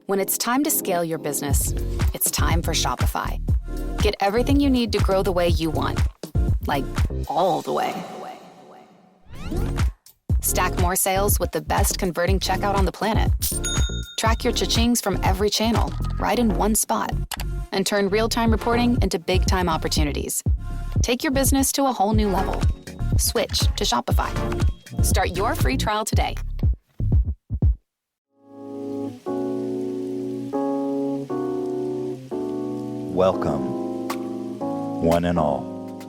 When it's time to scale your business, it's time for Shopify. Get everything you need to grow the way you want. Like, all the way. Stack more sales with the best converting checkout on the planet. Track your cha-chings from every channel, right in one spot. And turn real-time reporting into big-time opportunities. Take your business to a whole new level. Switch to Shopify. Start your free trial today. Welcome, one and all,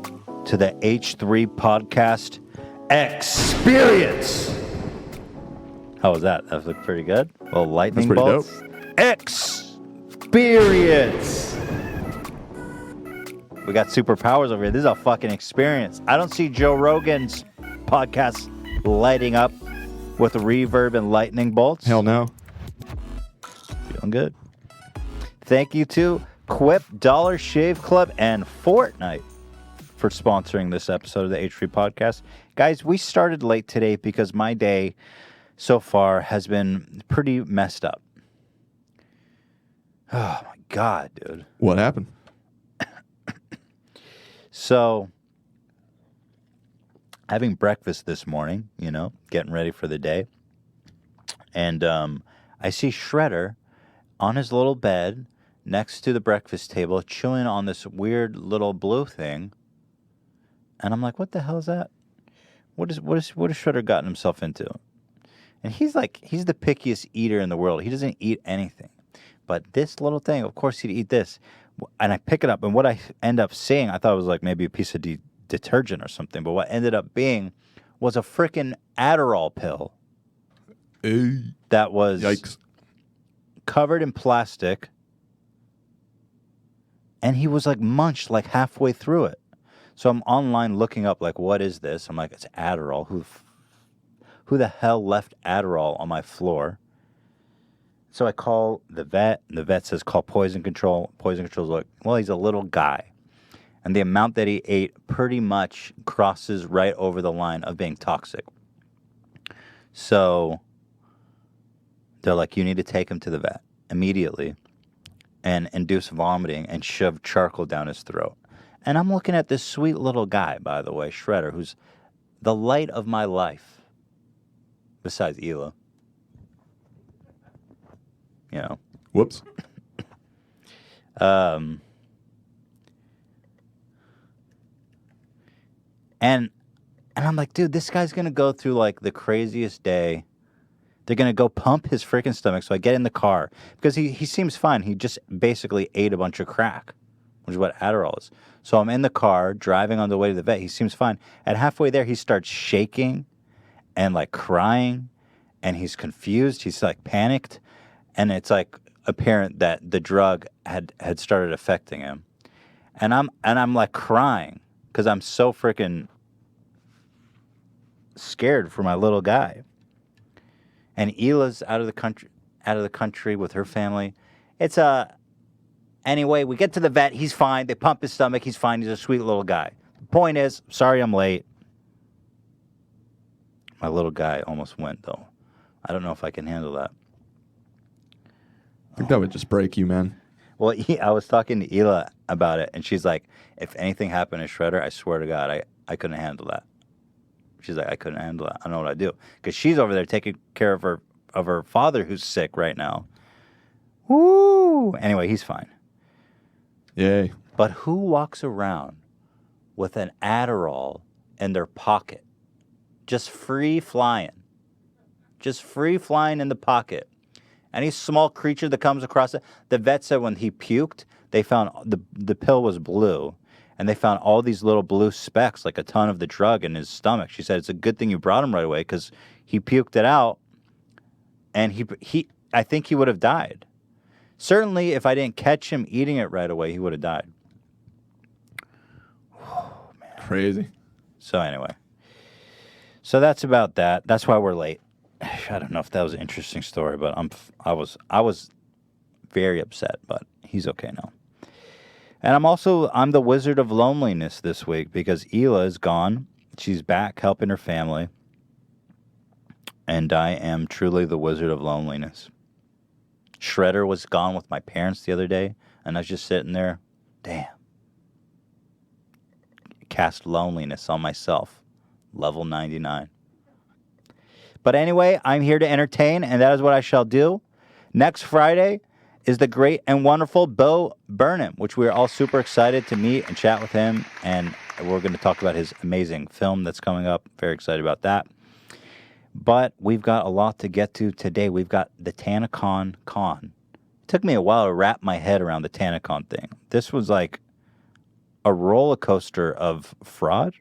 to the H3 Podcast Experience. How was that? That looked pretty good. Well, lightning bolts. Dope. Experience. We got superpowers over here. This is a fucking experience. I don't see Joe Rogan's podcast lighting up with reverb and lightning bolts. Hell no. Feeling good. Thank you to Quip, Dollar Shave Club, and Fortnite for sponsoring this episode of the H3 Podcast. Guys, we started late today because my day so far has been pretty messed up. Oh, my God, dude. What happened? So, having breakfast this morning, getting ready for the day, and I see Shredder on his little bed next to the breakfast table, chewing on this weird little blue thing. And I'm like, what the hell is that? What has Shredder gotten himself into? And he's the pickiest eater in the world. He doesn't eat anything. But this little thing, of course he'd eat this. And I pick it up, and what I end up seeing, I thought it was like maybe a piece of detergent or something. But what ended up being was a freaking Adderall pill. That was Yikes. Covered in plastic. And he was munched halfway through it. So I'm online looking up what is this? I'm like, it's Adderall. Who the hell left Adderall on my floor? So I call the vet, and the vet says call poison control. Poison control's like, well, he's a little guy. And the amount that he ate pretty much crosses right over the line of being toxic. So they're like, you need to take him to the vet immediately and induce vomiting and shove charcoal down his throat. And I'm looking at this sweet little guy, by the way, Shredder, who's the light of my life, besides Hila. Whoops. And I'm like, dude, this guy's going to go through the craziest day. They're going to go pump his freaking stomach. So I get in the car because he seems fine. He just basically ate a bunch of crack, which is what Adderall is. So I'm in the car driving on the way to the vet. He seems fine. At halfway there, he starts shaking and crying, and he's confused. He's panicked. And it's apparent that the drug had started affecting him. And I'm crying because I'm so freaking scared for my little guy. And Hila's out of the country with her family. Anyway, we get to the vet, he's fine. They pump his stomach, he's fine. He's a sweet little guy. The point is, sorry I'm late. My little guy almost went though. I don't know if I can handle that. I think that would just break you, man. Well, I was talking to Hila about it, and she's like, if anything happened to Shredder, I swear to God, I couldn't handle that. She's like, I couldn't handle that. I don't know what I'd do. Because she's over there taking care of her father who's sick right now. Woo! Anyway, he's fine. Yay. But who walks around with an Adderall in their pocket? Just free flying. Just free flying in the pocket. Any small creature that comes across it. The vet said when he puked, they found the pill was blue, and they found all these little blue specks, like a ton of the drug in his stomach. She said it's a good thing you brought him right away because he puked it out, and I think he would have died. Certainly, if I didn't catch him eating it right away, he would have died. Oh, man. Crazy. So anyway, that's about that. That's why we're late. I don't know if that was an interesting story, but I was very upset, but he's okay now. And I'm the wizard of loneliness this week because Hila is gone. She's back helping her family. And I am truly the wizard of loneliness. Shredder was gone with my parents the other day, and I was just sitting there. Damn. Cast loneliness on myself. Level 99. But anyway, I'm here to entertain, and that is what I shall do. Next Friday is the great and wonderful Bo Burnham, which we are all super excited to meet and chat with him. And we're going to talk about his amazing film that's coming up. Very excited about that. But we've got a lot to get to today. We've got the TanaCon con. It took me a while to wrap my head around the TanaCon thing. This was like a roller coaster of fraud.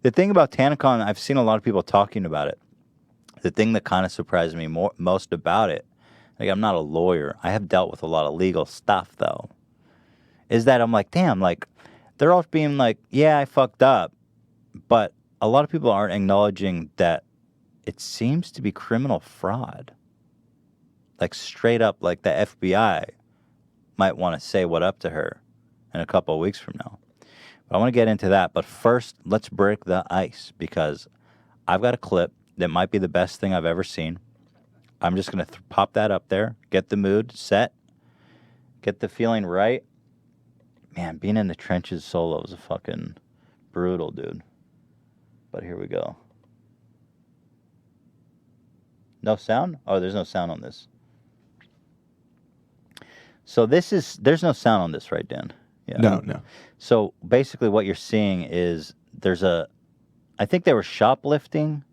The thing about TanaCon, I've seen a lot of people talking about it. The thing that kind of surprised me most about it, like I'm not a lawyer, I have dealt with a lot of legal stuff though, is that I'm like, damn, like they're all being like, yeah, I fucked up, but a lot of people aren't acknowledging that it seems to be criminal fraud. Like straight up, like the FBI might want to say what up to her in a couple of weeks from now. But I want to get into that. But first, let's break the ice because I've got a clip that might be the best thing I've ever seen. I'm just going to pop that up there, get the mood set, get the feeling right. Man, being in the trenches solo is a fucking brutal, dude. But here we go. No sound? Oh, there's no sound on this. So there's no sound on this, right, Dan? Yeah. No. So basically what you're seeing is I think they were shoplifting.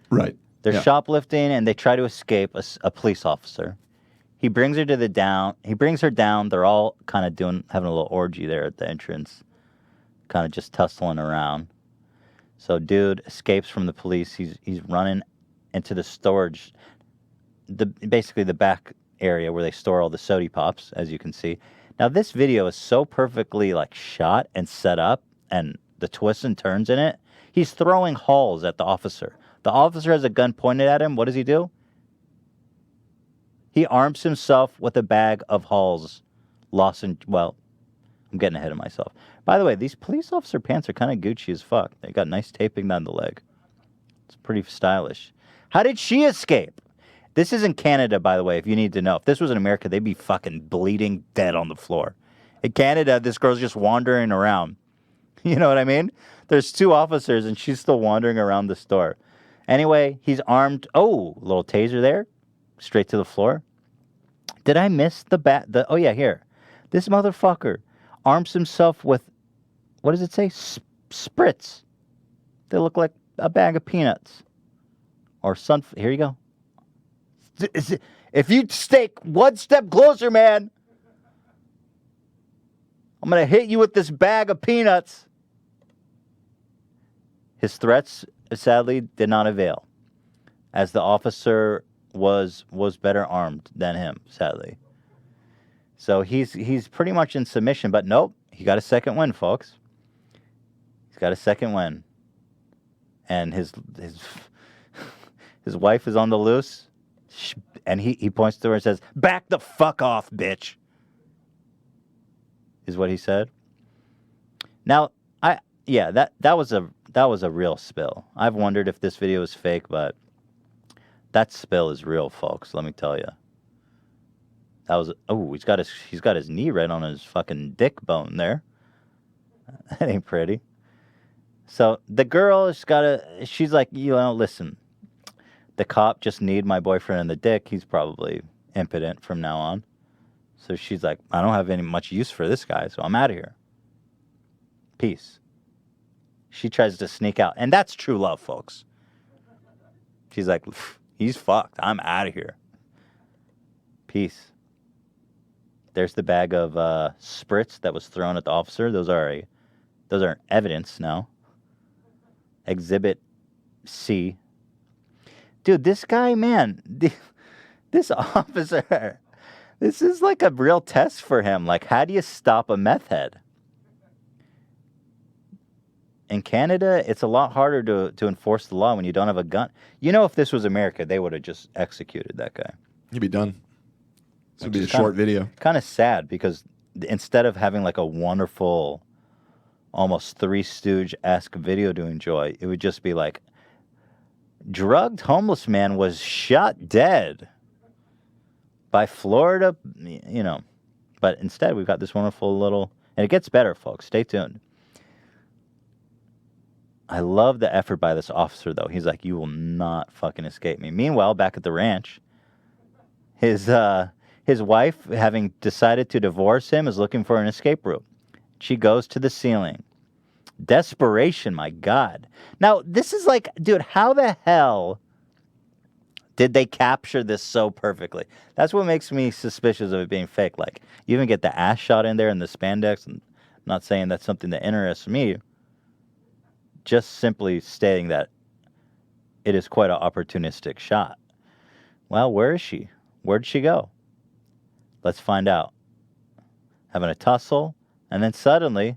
Right. They're shoplifting and they try to escape a police officer. He brings her down. They're all kind of having a little orgy there at the entrance. Kind of just tussling around. So dude escapes from the police. He's running into the storage, basically the back area where they store all the sody pops, as you can see. Now this video is so perfectly like shot and set up, and the twists and turns in it. He's throwing halls at the officer. The officer has a gun pointed at him. What does he do? He arms himself with a bag of halls. I'm getting ahead of myself. By the way, these police officer pants are kind of Gucci as fuck. They got nice taping down the leg. It's pretty stylish. How did she escape? This is in Canada, by the way, if you need to know. If this was in America, they'd be fucking bleeding dead on the floor. In Canada, this girl's just wandering around. You know what I mean? There's two officers, and she's still wandering around the store. Anyway, he's armed. Oh, little taser there. Straight to the floor. Did I miss oh, yeah, here. This motherfucker arms himself with, what does it say? Spritz. They look like a bag of peanuts. Or here you go. If you stake one step closer, man, I'm going to hit you with this bag of peanuts. His threats, sadly, did not avail, as the officer was better armed than him, sadly. So he's pretty much in submission, but nope, he got a second win, folks. He's got a second win. And his wife is on the loose, and he points to her and says, "Back the fuck off, bitch," is what he said. Now, that was a real spill. I've wondered if this video is fake, but that spill is real, folks. Let me tell you. He's got his knee right on his fucking dick bone there. That ain't pretty. So the girl she's like, listen, the cop just need my boyfriend in the dick. He's probably impotent from now on. So she's like, I don't have any much use for this guy, so I'm out of here. Peace. She tries to sneak out. And that's true love, folks. She's like, he's fucked. I'm out of here. Peace. There's the bag of spritz that was thrown at the officer. Those are evidence now. Exhibit C. Dude, this guy, man, this officer, this is like a real test for him. Like, how do you stop a meth head? In Canada, it's a lot harder to enforce the law when you don't have a gun. If this was America, they would have just executed that guy. He'd be done. This would be a short video. Kind of sad because instead of having like a wonderful, almost Three Stooge-esque video to enjoy, it would just be like, drugged homeless man was shot dead by Florida, you know. But instead, we've got this wonderful little... And it gets better, folks. Stay tuned. I love the effort by this officer, though. He's like, you will not fucking escape me. Meanwhile, back at the ranch, his wife, having decided to divorce him, is looking for an escape route. She goes to the ceiling. Desperation, my God. Now, this is like, dude, how the hell did they capture this so perfectly? That's what makes me suspicious of it being fake. Like, you even get the ass shot in there in the spandex, and I'm not saying that's something that interests me. Just simply stating that it is quite an opportunistic shot. Well, where is she? Where'd she go? Let's find out. Having a tussle, and then suddenly,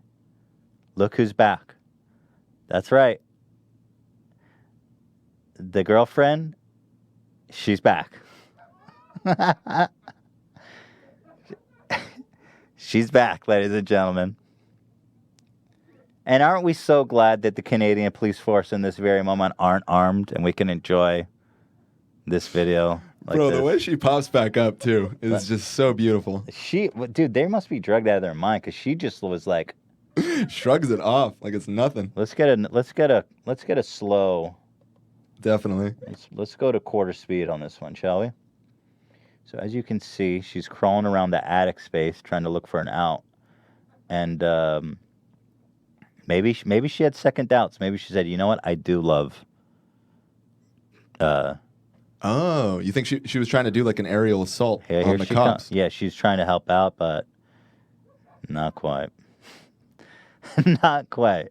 look who's back. That's right. The girlfriend, she's back. She's back, ladies and gentlemen. And aren't we so glad that the Canadian police force in this very moment aren't armed and we can enjoy this video like Bro, this? the way she pops back up, too, is just so beautiful. Dude, they must be drugged out of their mind because she just was like... Shrugs it off like it's nothing. Let's get a slow... Definitely. Let's go to quarter speed on this one, shall we? So as you can see, she's crawling around the attic space trying to look for an out. And... Maybe she had second doubts. Maybe she said, you know what? I do love... Oh, you think she was trying to do like an aerial assault Here on the she cops? comes. Yeah, she's trying to help out, but not quite. Not quite.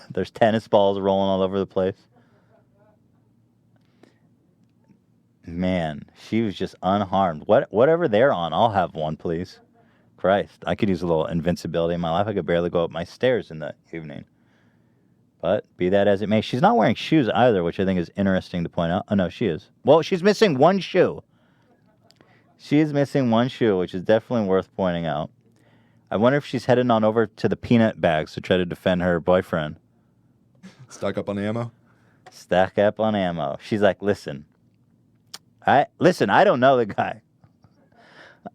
There's tennis balls rolling all over the place. Man, she was just unharmed. Whatever they're on, I'll have one, please. Christ, I could use a little invincibility in my life. I could barely go up my stairs in the evening. But be that as it may, she's not wearing shoes either, which I think is interesting to point out. Oh, no, she is. Well, she's missing one shoe. She is missing one shoe, which is definitely worth pointing out. I wonder if she's heading on over to the peanut bags to try to defend her boyfriend. Stock up on ammo? Stack up on ammo. She's like, listen, I don't know the guy.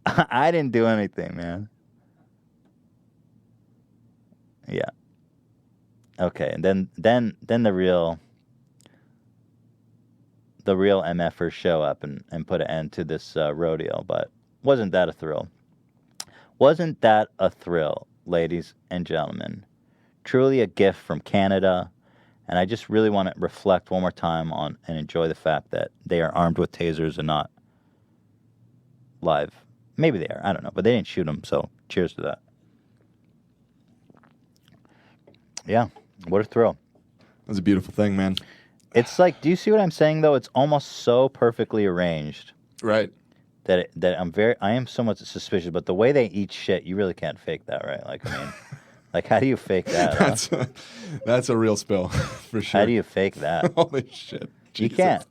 I didn't do anything, man. Yeah. Okay, and then the real MFers show up and put an end to this rodeo, but wasn't that a thrill? Wasn't that a thrill, ladies and gentlemen? Truly a gift from Canada, and I just really want to reflect one more time on and enjoy the fact that they are armed with tasers and not live. Maybe they are, I don't know, but they didn't shoot them, so cheers to that. Yeah, what a thrill. That's a beautiful thing, man. It's like, do you see what I'm saying, though? It's almost so perfectly arranged. Right. That I am somewhat suspicious, but the way they eat shit, you really can't fake that, right? Like, I mean, like, how do you fake that? That's a real spill, for sure. How do you fake that? Holy shit. You Jesus. can't.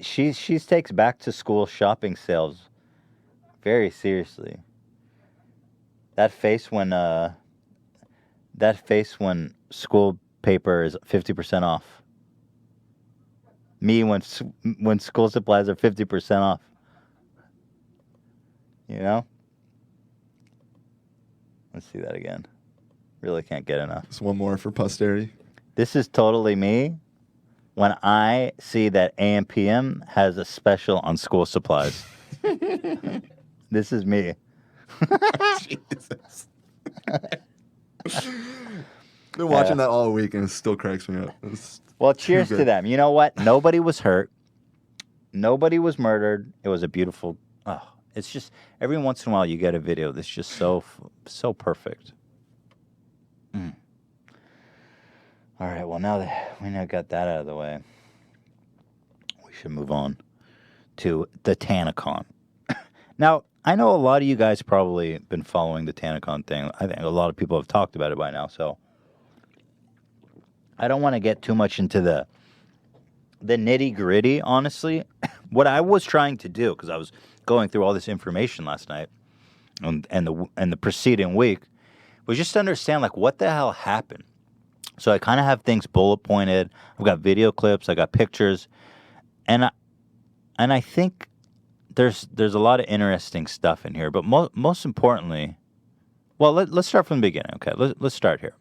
She takes back to school shopping sales very seriously. That face when school paper is 50% off. Me when school supplies are 50% off. You know? Let's see that again. Really can't get enough. Just one more for posterity. This is totally me when I see that AMPM has a special on school supplies. This is me. Jesus. Been watching that all week and it still cracks me up. Well, cheers to them. You know what? Nobody was hurt. Nobody was murdered. It was a beautiful... Oh, it's just... Every once in a while you get a video that's just so perfect. Mm. All right, well, now that we now got that out of the way, we should move on to the TanaCon. Now, I know a lot of you guys probably been following the TanaCon thing. I think a lot of people have talked about it by now, so I don't want to get too much into the nitty-gritty, honestly. What I was trying to do, because I was going through all this information last night and the preceding week, was just to understand, like, what the hell happened. So I kind of have things bullet pointed. I've got video clips. I got pictures. And I think there's a lot of interesting stuff in here, but most importantly, well, let's start from the beginning. Okay, let's start here.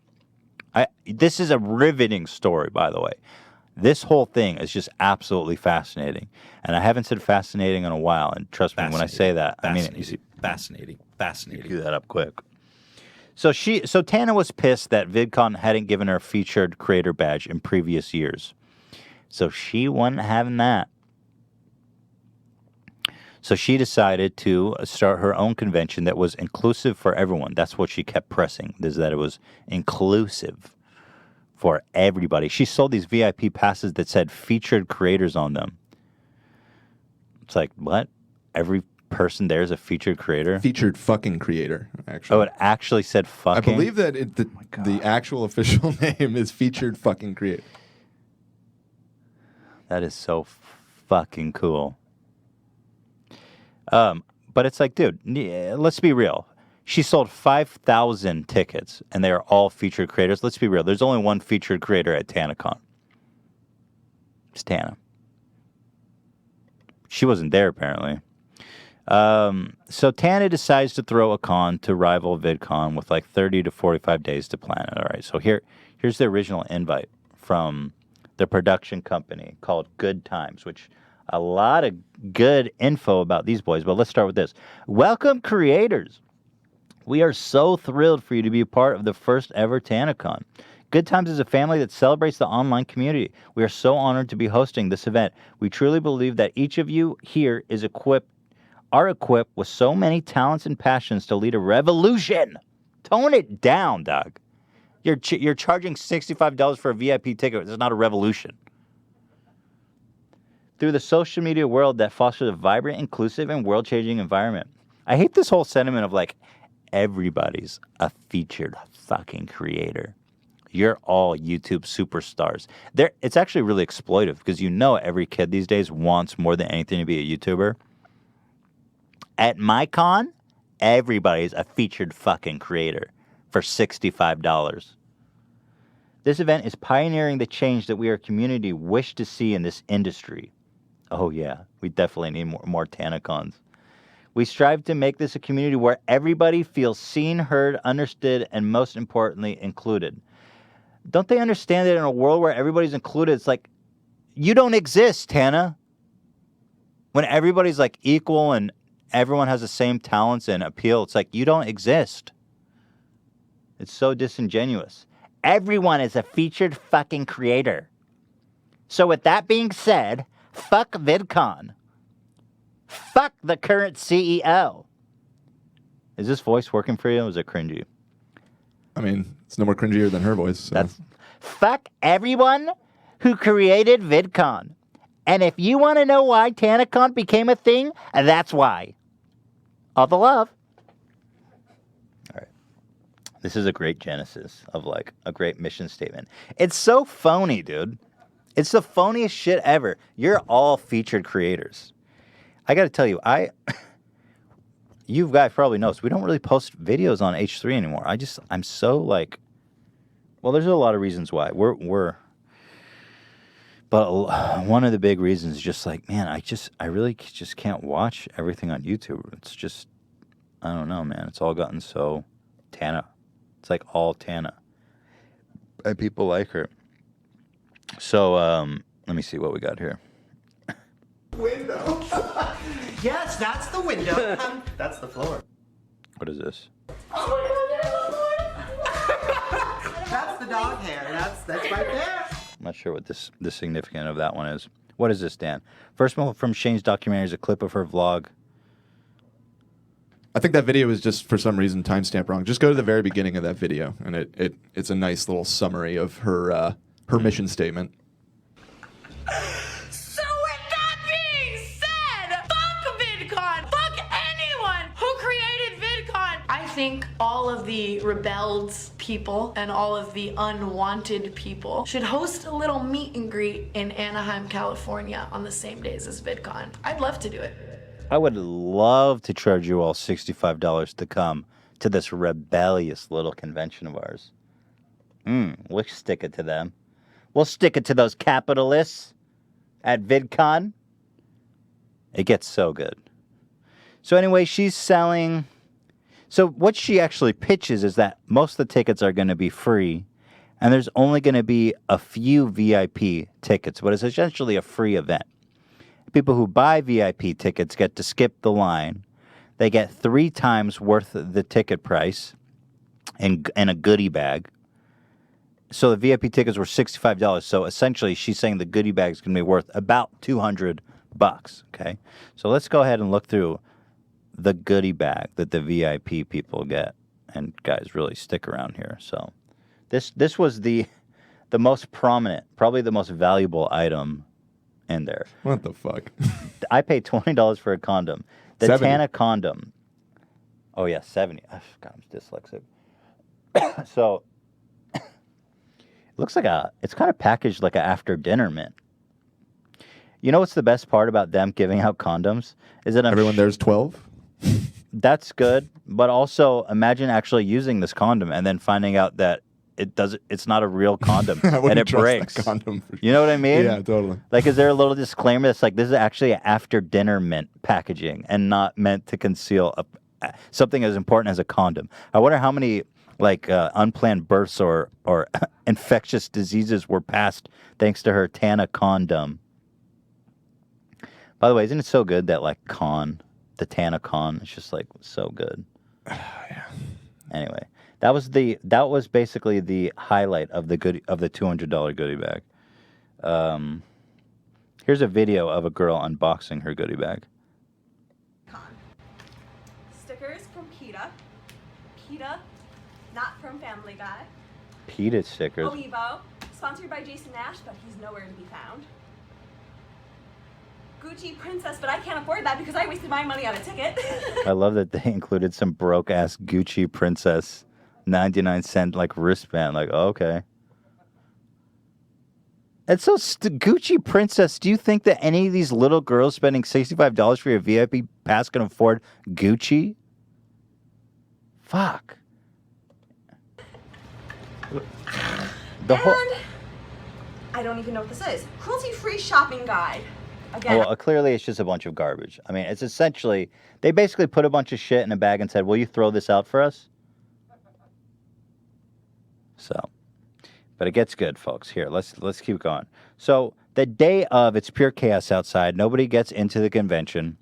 This is a riveting story, by the way. This whole thing is just absolutely fascinating, and I haven't said fascinating in a while. And trust me when I say that, I mean it. You see, Fascinating. do that up quick. So Tana was pissed that VidCon hadn't given her a featured creator badge in previous years, so she wasn't having that. So she decided to start her own convention that was inclusive for everyone. That's what she kept pressing, is that it was inclusive for everybody. She sold these VIP passes that said featured creators on them. It's like, what? Every person there is a featured creator? Featured fucking creator, actually. Oh, it actually said fucking? I believe that the actual official name is featured fucking creator. That is so fucking cool. But it's like, dude, let's be real. She sold 5,000 tickets, and they are all featured creators. Let's be real. There's only one featured creator at TanaCon. It's Tana. She wasn't there, apparently. So Tana decides to throw a con to rival VidCon with like 30 to 45 days to plan it. All right, so here's the original invite from the production company called Good Times, which a lot of good info about these boys. But let's start with this. Welcome, creators. We are so thrilled for you to be a part of the first ever TanaCon. Good Times is a family that celebrates the online community. We are so honored to be hosting this event. We truly believe that each of you here are equipped with so many talents and passions to lead a revolution. Tone it down, dog. You're charging $65 for a VIP ticket. It's not a revolution. Through the social media world that fosters a vibrant, inclusive, and world-changing environment. I hate this whole sentiment of like, everybody's a featured fucking creator. You're all YouTube superstars. It's actually really exploitive because every kid these days wants more than anything to be a YouTuber. At my con, everybody's a featured fucking creator for $65. This event is pioneering the change that we, our community, wish to see in this industry. Oh yeah, we definitely need more TanaCons. We strive to make this a community where everybody feels seen, heard, understood, and most importantly, included. Don't they understand that in a world where everybody's included, it's like, you don't exist, Tana. When everybody's like equal and everyone has the same talents and appeal, it's like, you don't exist. It's so disingenuous. Everyone is a featured fucking creator. So with that being said, fuck VidCon. Fuck the current CEO. Is this voice working for you? Or is it cringy? I mean, it's no more cringier than her voice. So. Fuck everyone who created VidCon. And if you want to know why TanaCon became a thing, that's why. All the love. All right. This is a great genesis of like a great mission statement. It's so phony, dude. It's the phoniest shit ever. You're all featured creators. I got to tell you, you guys probably noticed, we don't really post videos on H3 anymore. I'm so like, well, there's a lot of reasons why. But one of the big reasons is just like, man, I really just can't watch everything on YouTube. It's just, I don't know, man. It's all gotten so Tana. It's like all Tana. And people like her. So, let me see what we got here. Window. Yes, that's the window. That's the floor. What is this? That's the dog hair. That's right there. I'm not sure what the significance of that one is. What is this, Dan? First one from Shane's documentary is a clip of her vlog. I think that video is just, for some reason, timestamped wrong. Just go to the very beginning of that video, and it's a nice little summary of her mission statement. So with that being said, fuck VidCon! Fuck anyone who created VidCon! I think all of the rebelled people and all of the unwanted people should host a little meet and greet in Anaheim, California on the same days as VidCon. I'd love to do it. I would love to charge you all $65 to come to this rebellious little convention of ours. We'll stick it to them. We'll stick it to those capitalists at VidCon. It gets so good. So anyway, she's selling. So what she actually pitches is that most of the tickets are going to be free, and there's only going to be a few VIP tickets, but it's essentially a free event. People who buy VIP tickets get to skip the line. They get 3 times worth of the ticket price in a goodie bag. So the VIP tickets were $65. So essentially, she's saying the goodie bag is going to be worth about $200. Okay, so let's go ahead and look through the goodie bag that the VIP people get. And guys, really stick around here. So this was the most prominent, probably the most valuable item in there. What the fuck? I paid $20 for a condom. The 70. TanaCon condom. Oh yeah, 70. Oh, God, I'm dyslexic. So it looks like it's kind of packaged like an after dinner mint. You know what's the best part about them giving out condoms? Is that everyone there's 12? That's good, but also imagine actually using this condom and then finding out that it's not a real condom and it breaks. That condom You know what I mean? Yeah, totally. Like, is there a little disclaimer that's like, this is actually after dinner mint packaging and not meant to conceal something as important as a condom? I wonder how many unplanned births or infectious diseases were passed thanks to her TanaCon condom. By the way, isn't it so good that the TanaCon is just like so good? Yeah. Anyway, that was basically the highlight of the $200 goodie bag. Here's a video of a girl unboxing her goodie bag. Stickers from PETA. PETA, not from Family Guy. PETA stickers. Oevo, sponsored by Jason Nash, but he's nowhere to be found. Gucci Princess, but I can't afford that because I wasted my money on a ticket. I love that they included some broke-ass Gucci Princess 99-cent wristband. Like, okay. And so, Gucci Princess, do you think that any of these little girls spending $65 for your VIP pass can afford Gucci? Fuck. I don't even know what this is. Cruelty-free shopping guide. Again. Well, clearly it's just a bunch of garbage. I mean, it's essentially, they basically put a bunch of shit in a bag and said, will you throw this out for us? So, but it gets good, folks. Here, let's keep going. So, the day of, it's pure chaos outside. Nobody gets into the convention,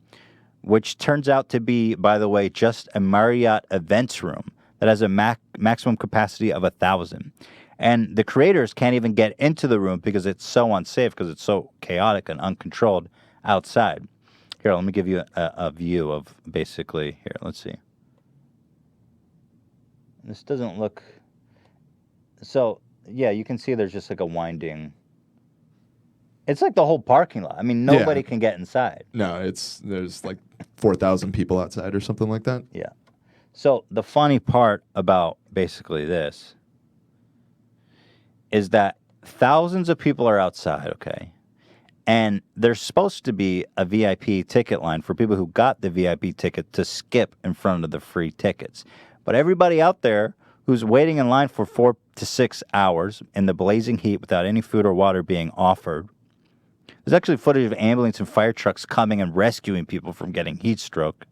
which turns out to be, by the way, just a Marriott events room that has a maximum capacity of 1,000. And the creators can't even get into the room because it's so unsafe, because it's so chaotic and uncontrolled outside. Here, let me give you a view of basically, here, let's see. This doesn't look, so, yeah, you can see there's just like a winding, it's like the whole parking lot. I mean, nobody can get inside. No, there's like 4,000 people outside or something like that. Yeah. So the funny part about basically this is that thousands of people are outside, okay? And there's supposed to be a VIP ticket line for people who got the VIP ticket to skip in front of the free tickets. But everybody out there who's waiting in line for 4 to 6 hours in the blazing heat without any food or water being offered. There's actually footage of ambulance and fire trucks coming and rescuing people from getting heat stroke.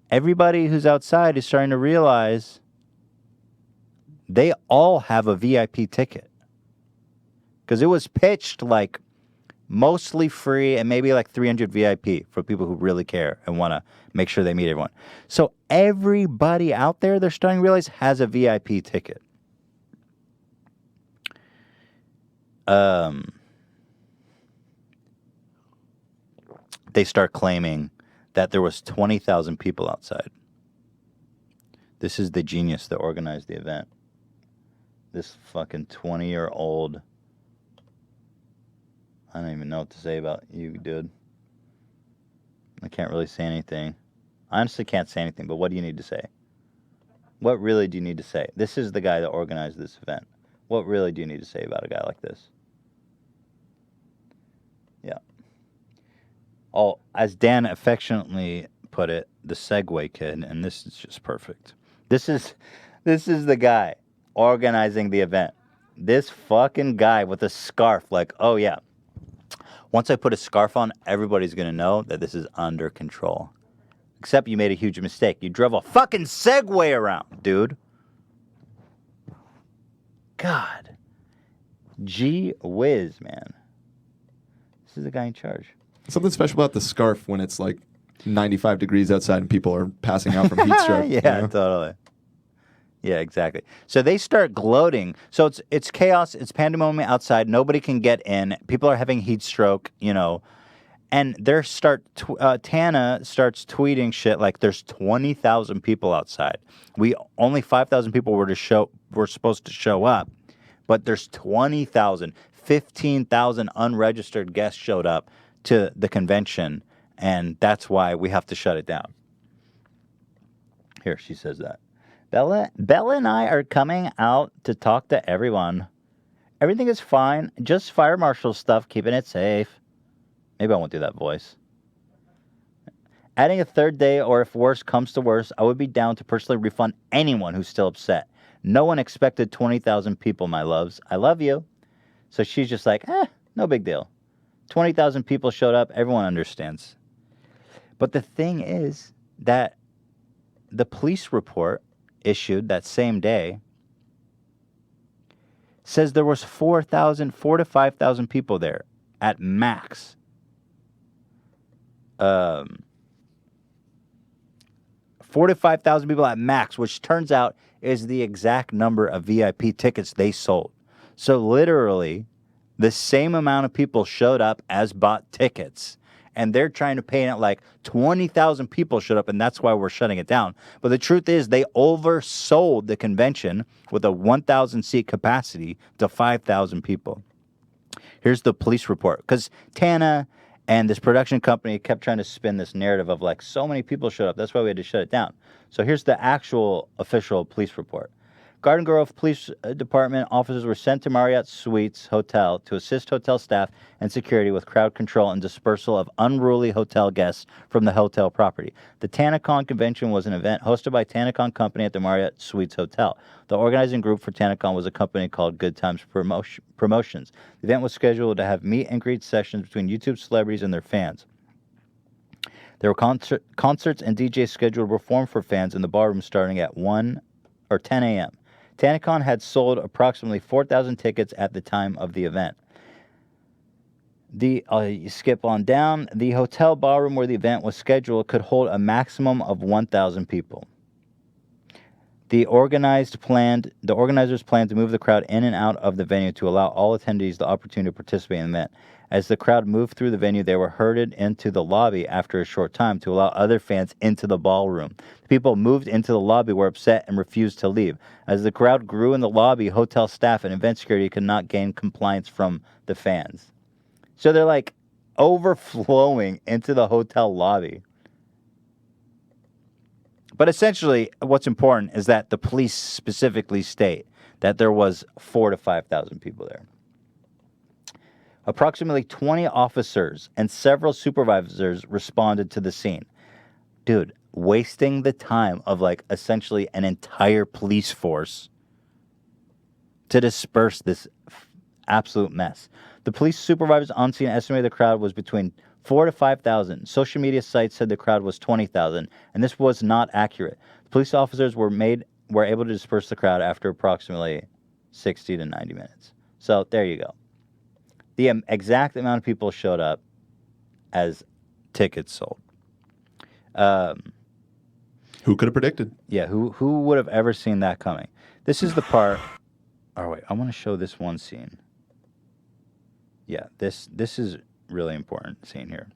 Everybody who's outside is starting to realize they all have a VIP ticket. Because it was pitched like mostly free and maybe like 300 VIP for people who really care and want to make sure they meet everyone. So everybody out there, they're starting to realize, has a VIP ticket. They start claiming that there was 20,000 people outside. This is the genius that organized the event. This fucking 20-year-old... I don't even know what to say about you, dude. I can't really say anything. I honestly can't say anything, but what do you need to say? What really do you need to say? This is the guy that organized this event. What really do you need to say about a guy like this? Yeah. Oh, as Dan affectionately put it, the Segway kid, and this is just perfect. This is the guy organizing the event. This fucking guy with a scarf, like, oh yeah. Once I put a scarf on, everybody's going to know that this is under control. Except you made a huge mistake. You drove a fucking Segway around, dude. God. Gee whiz, man. This is the guy in charge. Something special about the scarf when it's like 95 degrees outside and people are passing out from heat stroke. Yeah, totally. Yeah, exactly. So they start gloating. So it's chaos. It's pandemonium outside. Nobody can get in. People are having heat stroke, And Tana starts tweeting shit like there's 20,000 people outside. Only 5,000 people were supposed to show up, but there's 20,000. 15,000 unregistered guests showed up to the convention, and that's why we have to shut it down. Here, she says that. Bella and I are coming out to talk to everyone. Everything is fine. Just fire marshal stuff, keeping it safe. Maybe I won't do that voice. Adding a third day, or if worse comes to worse, I would be down to personally refund anyone who's still upset. No one expected 20,000 people, my loves. I love you. So she's just like, no big deal. 20,000 people showed up. Everyone understands. But the thing is that the police report issued that same day says there was 4 to 5,000 people there at max. 4 to 5,000 people at max, which turns out is the exact number of VIP tickets they sold. So literally, the same amount of people showed up as bought tickets. And they're trying to paint it like 20,000 people showed up, and that's why we're shutting it down. But the truth is, they oversold the convention with a 1,000-seat capacity to 5,000 people. Here's the police report. Because Tana and this production company kept trying to spin this narrative of like so many people showed up. That's why we had to shut it down. So here's the actual official police report. Garden Grove Police Department officers were sent to Marriott Suites Hotel to assist hotel staff and security with crowd control and dispersal of unruly hotel guests from the hotel property. The TanaCon convention was an event hosted by TanaCon Company at the Marriott Suites Hotel. The organizing group for TanaCon was a company called Good Times Promotions. The event was scheduled to have meet and greet sessions between YouTube celebrities and their fans. There were concerts and DJs scheduled to perform for fans in the ballroom starting at 10 a.m. TanaCon had sold approximately 4,000 tickets at the time of the event. You skip on down. The hotel ballroom where the event was scheduled could hold a maximum of 1,000 people. The organizers planned to move the crowd in and out of the venue to allow all attendees the opportunity to participate in the event. As the crowd moved through the venue, they were herded into the lobby after a short time to allow other fans into the ballroom. The people moved into the lobby were upset and refused to leave. As the crowd grew in the lobby, hotel staff and event security could not gain compliance from the fans. So they're like overflowing into the hotel lobby. But essentially, what's important is that the police specifically state that there was 4,000 to 5,000 people there. Approximately 20 officers and several supervisors responded to the scene. Dude, wasting the time of like essentially an entire police force to disperse this absolute mess. The police supervisors on scene estimated the crowd was between 4,000 to 5,000. Social media sites said the crowd was 20,000, and this was not accurate. The police officers were able to disperse the crowd after approximately 60 to 90 minutes. So there you go. The exact amount of people showed up as tickets sold. Who could have predicted? Yeah, who would have ever seen that coming? This is the part. Oh wait, I want to show this one scene. Yeah, this is really important scene here.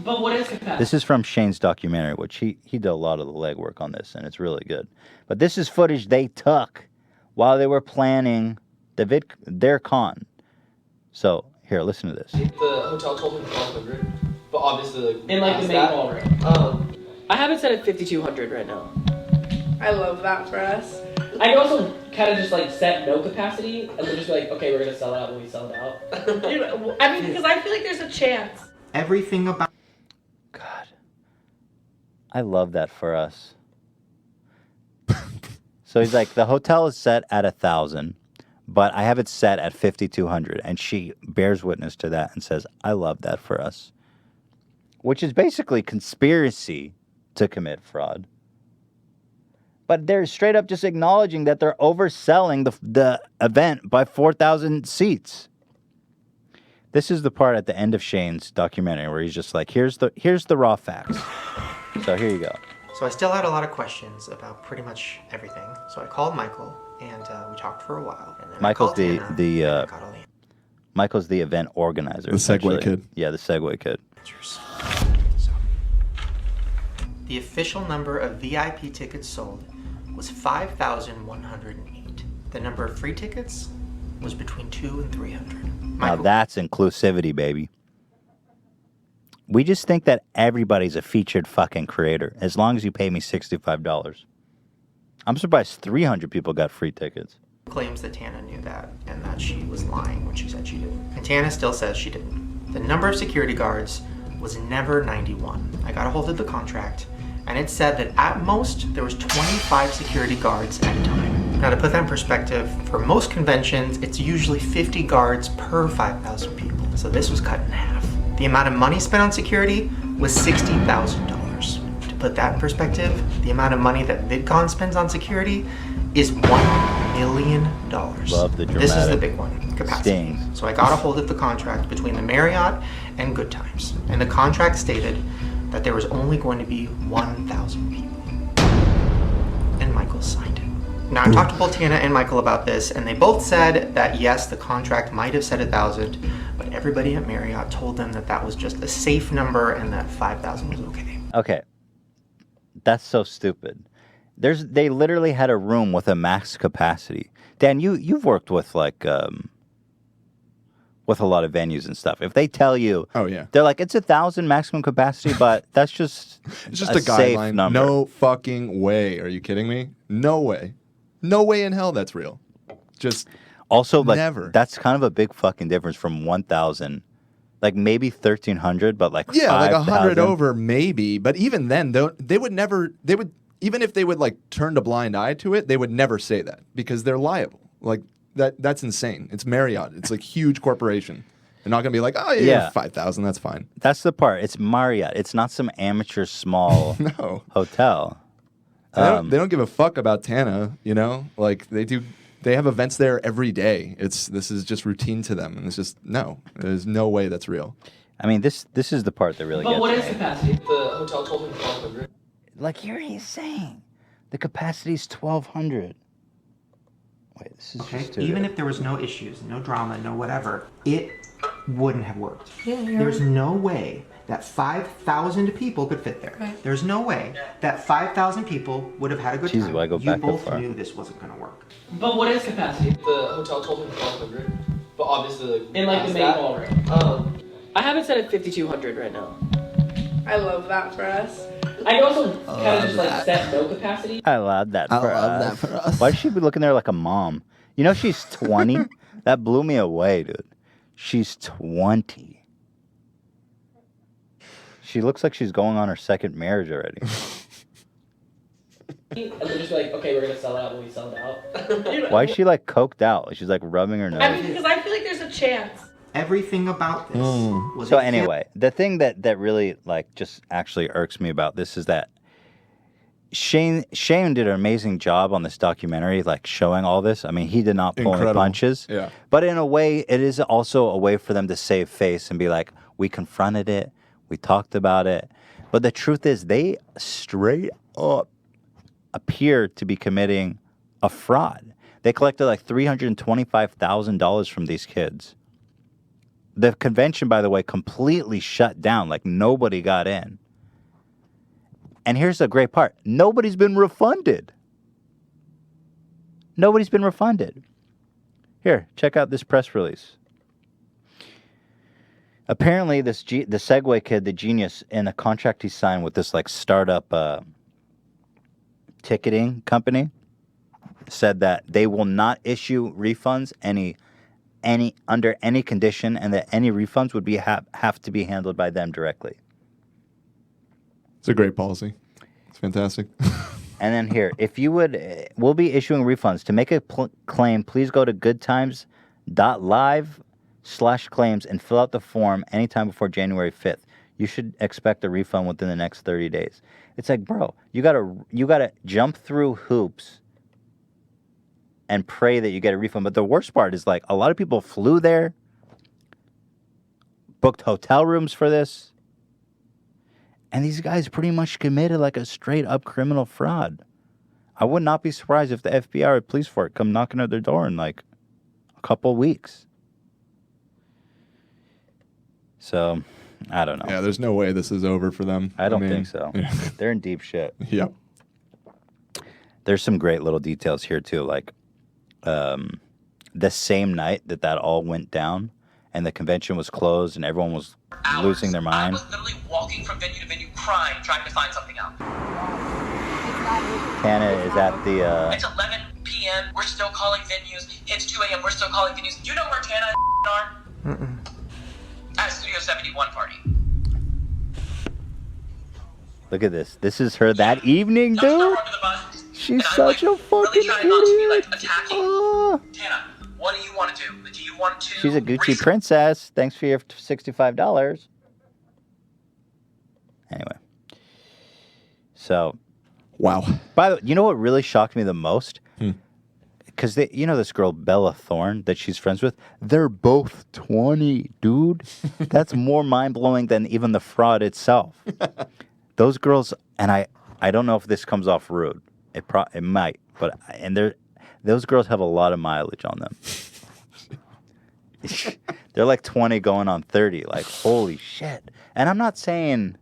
But what is capacity? This is from Shane's documentary, which he did a lot of the legwork on this, and it's really good. But this is footage they took while they were planning their con. So here, listen to this. The hotel told me 1,200, but obviously in like the main ballroom. I have it set at 5,200 right now. I love that for us. I can also kind of just like set no capacity and then just be like, okay, we're gonna sell it out when we sell it out. I mean, because I feel like there's a chance. Everything about God, I love that for us. So he's like, the hotel is set at 1,000. But I have it set at 5,200, and she bears witness to that and says, I love that for us. Which is basically conspiracy to commit fraud. But they're straight up just acknowledging that they're overselling the event by 4,000 seats. This is the part at the end of Shane's documentary where he's just like, here's the raw facts. So here you go. So I still had a lot of questions about pretty much everything. So I called Michael, and we talked for a while. And then Michael's I called Tana, and I got all the Michael's the event organizer. The Segway essentially. kid. Yeah, the Segway kid. answers. So, the official number of VIP tickets sold was 5,108. The number of free tickets was between 200 and 300. Now that's inclusivity, baby. We just think that everybody's a featured fucking creator as long as you pay me $65. I'm surprised 300 people got free tickets. Claims that Tana knew that and that she was lying when she said she didn't. And Tana still says she didn't. The number of security guards was never 91. I got a hold of the contract and it said that at most there was 25 security guards at a time. Now to put that in perspective, for most conventions it's usually 50 guards per 5,000 people. So this was cut in half. The amount of money spent on security was $60,000. To put that in perspective, the amount of money that VidCon spends on security is $1 million. Love the dramatic This is the big one, capacity. stings. So I got a hold of the contract between the Marriott and Good Times. And the contract stated that there was only going to be 1,000 people. And Michael signed it. Now I talked to both Tana and Michael about this, and they both said that yes, the contract might have said 1,000, but everybody at Marriott told them that that was just a safe number and that 5,000 was okay. Okay. That's so stupid. They literally had a room with a max capacity. Dan, you've worked with like with a lot of venues and stuff. If they tell you, oh yeah, they're like it's 1,000 maximum capacity, but that's just it's just a safe guideline. number. No fucking way. Are you kidding me? No way. No way in hell that's real. Just also like never. That's kind of a big fucking difference from 1,000. Like maybe 1,300, but like yeah, 5, like 100 000. over maybe. But even then, they would never. They would even if they would like turn a blind eye to it, they would never say that because they're liable. Like that's insane. It's Marriott. It's like huge corporation. They're not gonna be like, oh yeah. 5,000. That's fine. That's the part. It's Marriott. It's not some amateur small no hotel. They don't give a fuck about Tana, you know? Like they do. They have events there every day. This is just routine to them, and it's just no. There's no way that's real. I mean, this is the part that really But gets what me. is capacity? The hotel told me 1,200. Like here he's saying, the capacity's 1,200. Wait, this is Okay, just too even good. if there was no issues, no drama, no whatever, it wouldn't have worked. Yeah, you're There's right. no way that 5,000 people could fit there. Right. There's no way that 5,000 people would have had a good Jeez, time. why go You back that both far? knew this wasn't going to work. But what is capacity? The hotel told me 1,200. But obviously, In like the main past ballroom. I have it set at 5,200 right now. I love that for us. I can also kind of just like set no capacity. I love that for us. Why should she be looking there like a mom? You know she's 20? That blew me away, dude. She's 20. She looks like she's going on her second marriage already. And they're just like, okay, we're gonna sell it out when we sell it out. Why is she like coked out? She's like rubbing her nose. I mean, because I feel like there's a chance. Everything about this was So a anyway, the thing that really like just actually irks me about this is that Shane did an amazing job on this documentary, like showing all this. I mean, he did not pull any Incredible. punches. Yeah. But in a way, it is also a way for them to save face and be like, we confronted it, we talked about it. But the truth is, they straight up appear to be committing a fraud. They collected like $325,000 from these kids. The convention, by the way, completely shut down. Like nobody got in. And here's the great part. Nobody's been refunded. Nobody's been refunded. Here, check out this press release. Apparently, the Segway kid, the genius, in a contract he signed with this like startup ticketing company, said that they will not issue refunds under any condition, and that any refunds would be have to be handled by them directly. It's a great policy. It's fantastic. And then here, if you would, we'll be issuing refunds. To make a claim, please go to goodtimes.live/claims and fill out the form anytime before January 5th. You should expect a refund within the next 30 days. It's like, bro, you gotta jump through hoops and pray that you get a refund. But the worst part is, like, a lot of people flew there, booked hotel rooms for this, and these guys pretty much committed like a straight up criminal fraud. I would not be surprised if the FBI or police force come knocking at their door in like a couple weeks. So, I don't know. Yeah, there's no way this is over for them. I don't think so. Yeah. They're in deep shit. Yep. There's some great little details here too, like the same night that all went down and the convention was closed and everyone was losing their mind. I was literally walking from venue to venue crying, trying to find something out. Tana is at the... It's 11 p.m. We're still calling venues. It's 2 a.m. We're still calling venues. Do you know where Tana and are? At Studio 71 party. Look at this. This is her that evening, dude. She's such a fucking really trying not to be idiot. like attacking. Tana, what do you want to do? Do you want to? She's a Gucci princess. Thanks for your $65. Anyway. So. Wow. By the way, you know what really shocked me the most? Because you know this girl, Bella Thorne, that she's friends with? They're both 20, dude. That's more mind-blowing than even the fraud itself. Those girls, and I don't know if this comes off rude. It might, but those girls have a lot of mileage on them. They're like 20 going on 30. Like, holy shit. And I'm not saying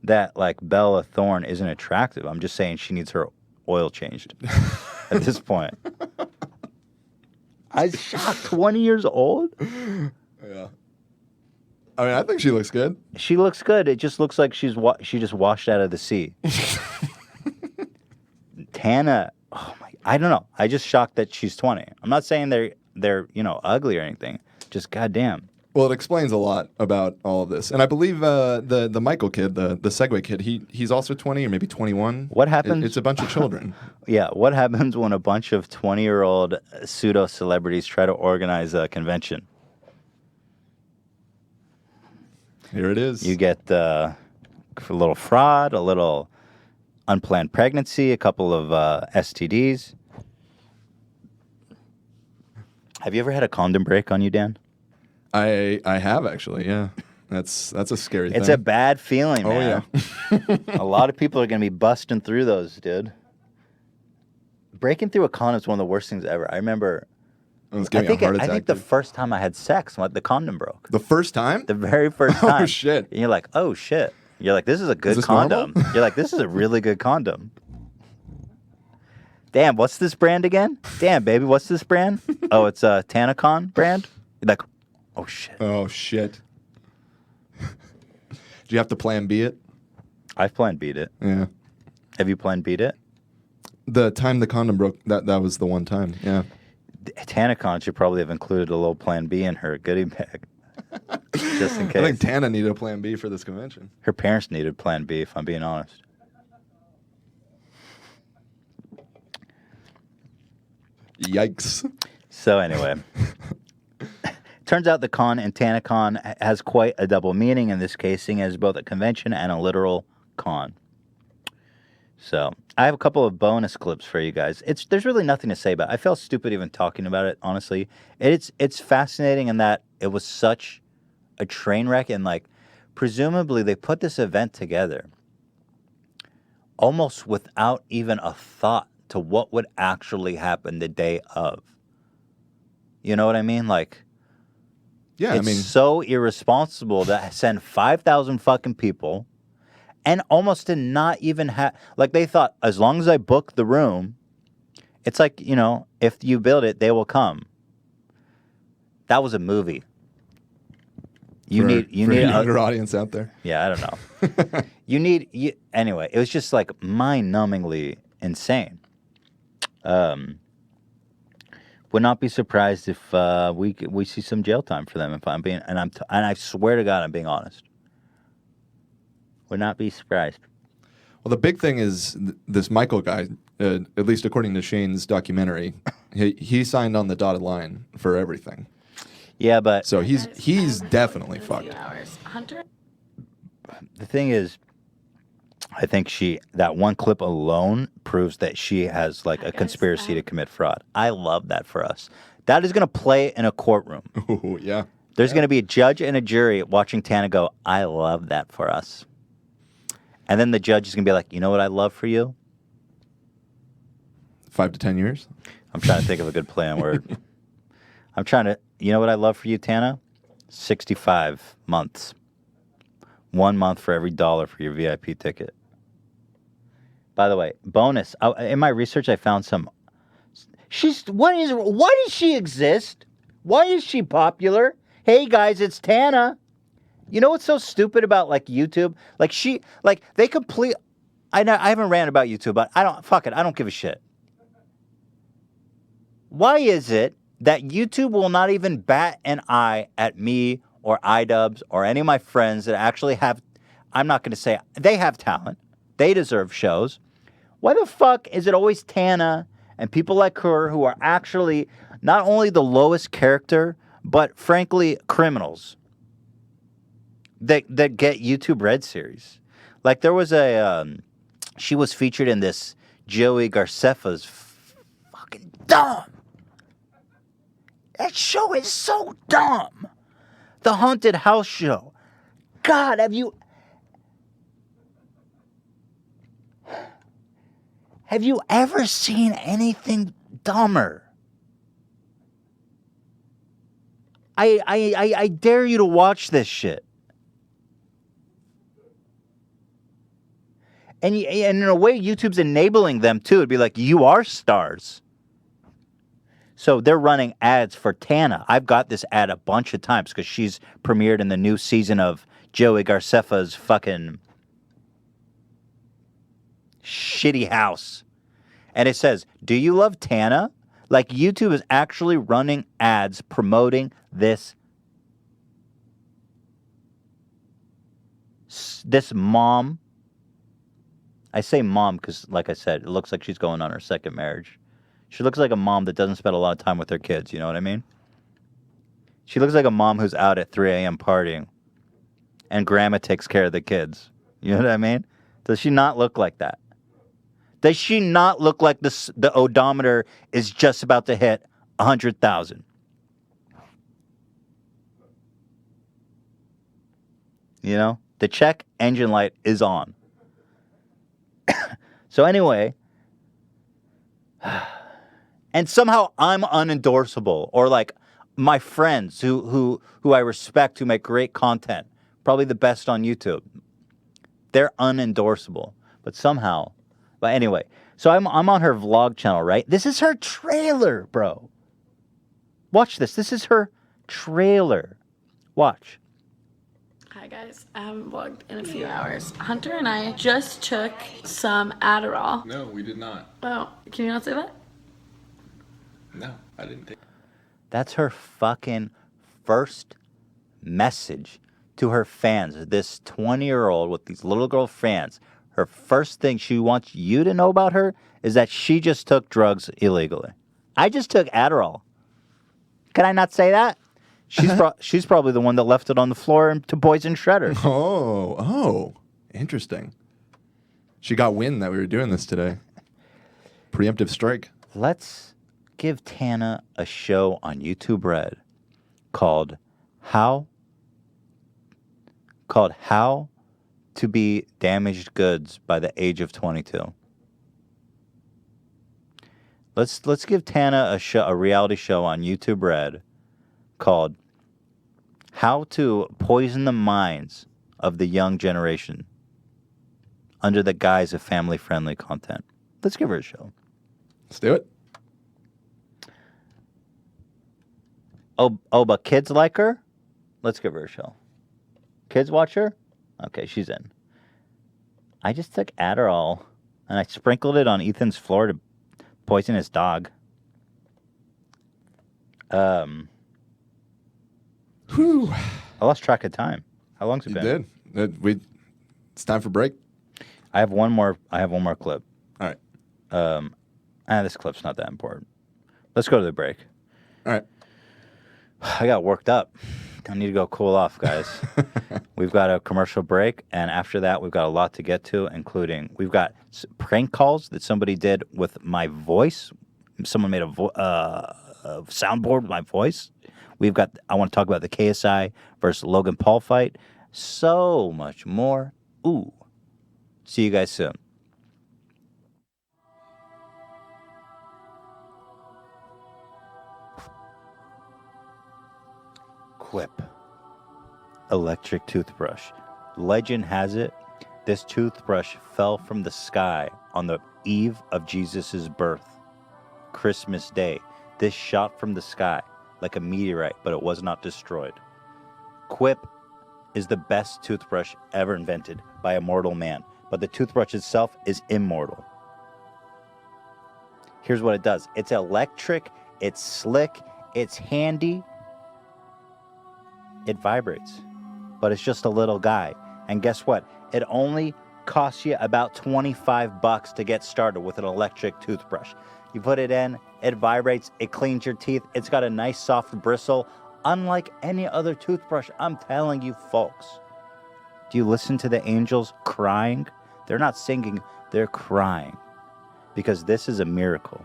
that, like, Bella Thorne isn't attractive. I'm just saying she needs her oil changed at this point. I was shocked. 20 years old? Yeah. I mean, I think she looks good. She looks good. It just looks like she just washed out of the sea. Tana, oh my, I don't know. I just shocked that she's 20. I'm not saying they're ugly or anything. Just goddamn. Well, it explains a lot about all of this, and I believe the Michael kid, the Segway kid, he's also 20 or maybe 21. What happens? It's a bunch of children. Yeah, what happens when a bunch of 20-year-old pseudo celebrities try to organize a convention? Here it is. You get a little fraud, a little unplanned pregnancy, a couple of STDs. Have you ever had a condom break on you, Dan? I have actually, yeah. That's a scary thing. It's a bad feeling, man. Oh, yeah. A lot of people are going to be busting through those, dude. Breaking through a condom is one of the worst things ever. I remember... I think the first time I had sex, the condom broke. The first time? The very first time. Oh, shit. And you're like, oh, shit. You're like, this is a good condom. You're like, this is a really good condom. Damn, what's this brand again? Damn, baby, what's this brand? Oh, it's a TanaCon brand? You're like, oh, shit. Oh, shit. Do you have to plan B it? I've plan B'd it. Yeah. Have you plan B'd it? The time the condom broke, that was the one time, yeah. TanaCon should probably have included a little plan B in her goodie bag. Just in case. I think Tana needed a plan B for this convention. Her parents needed plan B, if I'm being honest. Yikes. So anyway, turns out the con in TanaCon has quite a double meaning in this case, seeing as both a convention and a literal con. So I have a couple of bonus clips for you guys. There's really nothing to say about it. I felt stupid even talking about it, honestly. It's fascinating in that it was such a train wreck, and like presumably they put this event together almost without even a thought to what would actually happen the day of. You know what I mean? Like, yeah, it's so irresponsible to send 5,000 fucking people and almost to not even have, like, they thought, as long as I book the room, it's like, if you build it, they will come. That was a movie. You need a younger audience out there. Yeah, I don't know. Anyway, it was just like mind-numbingly insane. Would not be surprised if we see some jail time for them. If I'm being, and I swear to God, I'm being honest. Would not be surprised. Well, the big thing is this Michael guy. At least according to Shane's documentary, he signed on the dotted line for everything. Yeah, but so he's definitely fucked. Hunter. the thing is, I think that one clip alone proves that she has like a conspiracy to commit fraud. I love that for us. That is going to play in a courtroom. Oh, yeah. There's going to be a judge and a jury watching Tana go, I love that for us. And then the judge is going to be like, you know what I love for you? 5 to 10 years? I'm trying to think of a good play on word. You know what I love for you, Tana? 65 months. 1 month for every $1 for your VIP ticket. By the way, bonus. In my research, I found some. Why does she exist? Why is she popular? Hey guys, it's Tana. You know what's so stupid about like YouTube? I haven't ranted about YouTube, but I don't give a shit. Why is it that YouTube will not even bat an eye at me or iDubbbz or any of my friends that actually have, I'm not going to say, they have talent. They deserve shows. Why the fuck is it always Tana and people like her who are actually not only the lowest character, but frankly, criminals that get YouTube Red series? Like there was she was featured in this Joey Garcefa's fucking dumb. That show is so dumb. The Haunted House Show. God, have you ever seen anything dumber? I dare you to watch this shit. And in a way, YouTube's enabling them too. It'd be like, you are stars. So they're running ads for Tana. I've got this ad a bunch of times because she's premiered in the new season of Joey Garcefa's fucking shitty house. And it says, do you love Tana? Like YouTube is actually running ads promoting this mom. I say mom because, like I said, it looks like she's going on her second marriage. She looks like a mom that doesn't spend a lot of time with her kids. You know what I mean? She looks like a mom who's out at 3 a.m. partying, and grandma takes care of the kids. You know what I mean? Does she not look like that? Does she not look like the odometer is just about to hit 100,000? You know? The check engine light is on. So anyway, and somehow I'm unendorsable, or like my friends who I respect who make great content, probably the best on YouTube, they're unendorsable. But somehow, but anyway, so I'm on her vlog channel, right? This is her trailer, bro. Watch this. This is her trailer. Watch. Hi guys, I haven't vlogged in a few hours. Hunter and I just took some Adderall. No, we did not. Oh, can you not say that? No, I didn't think. That's her fucking first message to her fans. This 20-year-old with these little girl fans. Her first thing she wants you to know about her is that she just took drugs illegally. I just took Adderall. Can I not say that? She's probably the one that left it on the floor to poison Shredder. Oh, interesting. She got wind that we were doing this today. Preemptive strike. Let's give Tana a show on YouTube Red called How to Be Damaged Goods by the Age of 22. Let's give Tana a reality show on YouTube Red called How to Poison the Minds of the Young Generation under the guise of family-friendly content. Let's give her a show. Let's do it. Oh, but kids like her? Let's give her a show. Kids watch her? Okay, she's in. I just took Adderall and I sprinkled it on Ethan's floor to poison his dog. Whew. I lost track of time. How long's it been? You did. It's time for break. I have one more clip. All right. This clip's not that important. Let's go to the break. All right. I got worked up. I need to go cool off, guys. We've got a commercial break, and after that, we've got a lot to get to, including we've got prank calls that somebody did with my voice. Someone made a soundboard with my voice. I want to talk about the KSI versus Logan Paul fight. So much more. Ooh. See you guys soon. Quip. Electric toothbrush. Legend has it, this toothbrush fell from the sky on the eve of Jesus' birth. Christmas Day. This shot from the sky like a meteorite, but it was not destroyed. Quip is the best toothbrush ever invented by a mortal man, but the toothbrush itself is immortal. Here's what it does. It's electric, it's slick, it's handy. It vibrates, but it's just a little guy. And guess what? It only costs you about $25 to get started with an electric toothbrush. You put it in, it vibrates, it cleans your teeth. It's got a nice soft bristle, unlike any other toothbrush. I'm telling you, folks. Do you listen to the angels crying? They're not singing, they're crying. Because this is a miracle.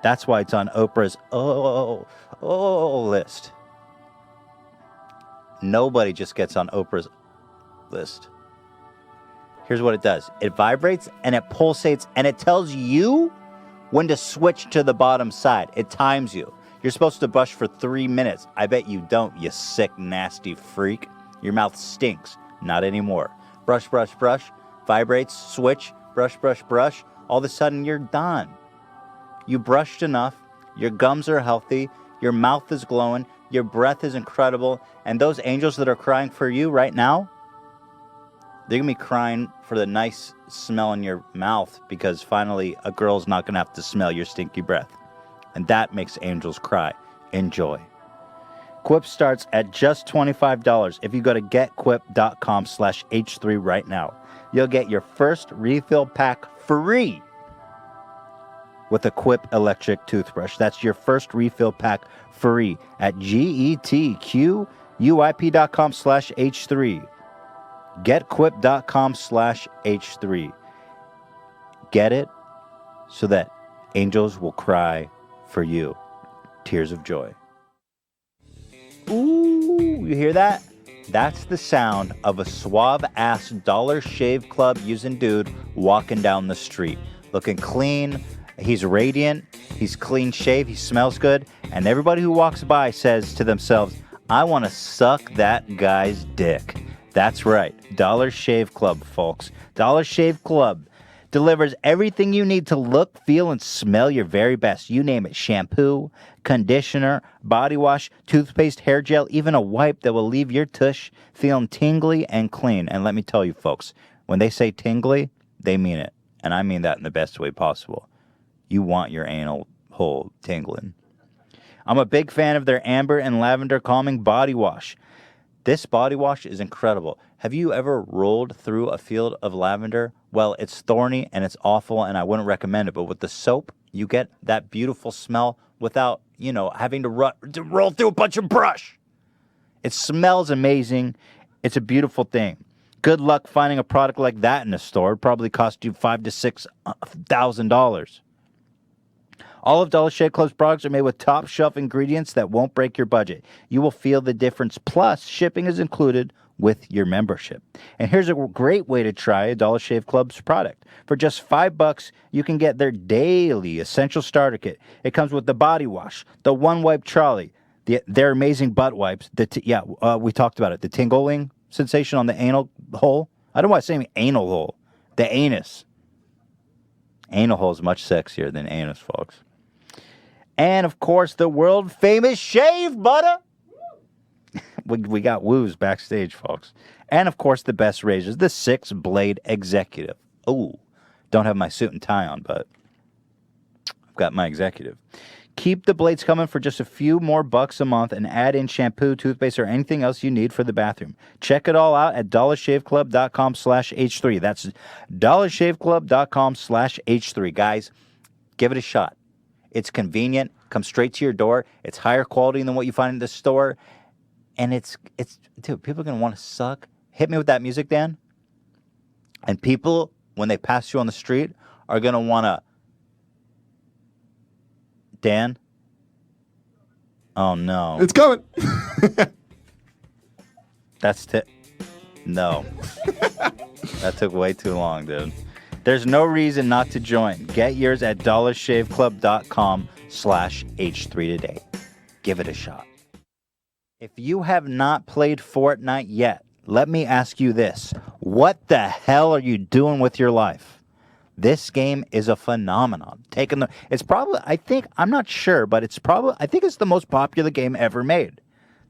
That's why it's on Oprah's list. Nobody just gets on Oprah's list. Here's what it does. It vibrates and it pulsates and it tells you when to switch to the bottom side. It times you. You're supposed to brush for 3 minutes. I bet you don't, you sick, nasty freak. Your mouth stinks. Not anymore. Brush, brush, brush. Vibrates, switch, brush, brush, brush. All of a sudden, you're done. You brushed enough. Your gums are healthy. Your mouth is glowing. Your breath is incredible. And those angels that are crying for you right now, they're going to be crying for the nice smell in your mouth because finally a girl's not going to have to smell your stinky breath. And that makes angels cry. Enjoy. Quip starts at just $25 if you go to getquip.com/H3 right now. You'll get your first refill pack free with a Quip electric toothbrush. That's your first refill pack free at getquip.com/H3. Getquip.com/H3. Get it so that angels will cry for you. Tears of joy. Ooh, you hear that? That's the sound of a suave-ass Dollar Shave Club using dude walking down the street. Looking clean. He's radiant. He's clean shaved. He smells good. And everybody who walks by says to themselves, I want to suck that guy's dick. That's right. Dollar Shave Club, folks. Dollar Shave Club delivers everything you need to look, feel, and smell your very best. You name it. Shampoo, conditioner, body wash, toothpaste, hair gel, even a wipe that will leave your tush feeling tingly and clean. And let me tell you, folks, when they say tingly, they mean it. And I mean that in the best way possible. You want your anal hole tingling. I'm a big fan of their amber and lavender calming body wash. This body wash is incredible. Have you ever rolled through a field of lavender? Well, it's thorny and it's awful and I wouldn't recommend it. But with the soap, you get that beautiful smell without, having to roll through a bunch of brush. It smells amazing. It's a beautiful thing. Good luck finding a product like that in a store. It'd probably cost you $5,000 to $6,000. All of Dollar Shave Club's products are made with top-shelf ingredients that won't break your budget. You will feel the difference. Plus, shipping is included with your membership. And here's a great way to try a Dollar Shave Club's product. For just $5, you can get their daily essential starter kit. It comes with the body wash, the one-wipe trolley, their amazing butt wipes. We talked about it. The tingling sensation on the anal hole. I don't want to say anal hole. The anus. Anal hole is much sexier than anus, folks. And, of course, the world-famous shave butter. We got woos backstage, folks. And, of course, the best razors, the 6-blade executive. Oh, don't have my suit and tie on, but I've got my executive. Keep the blades coming for just a few more bucks a month and add in shampoo, toothpaste, or anything else you need for the bathroom. Check it all out at dollarshaveclub.com/H3. That's dollarshaveclub.com/H3. Guys, give it a shot. It's convenient, comes straight to your door. It's higher quality than what you find in the store. And it's dude, people are gonna want to suck. Hit me with that music, Dan. And people, when they pass you on the street, are gonna wanna. Dan. Oh no. It's coming. No. That took way too long, dude. There's no reason not to join. Get yours at dollarshaveclub.com/H3 today. Give it a shot. If you have not played Fortnite yet, let me ask you this. What the hell are you doing with your life? This game is a phenomenon. It's probably, I'm not sure, but I think it's the most popular game ever made.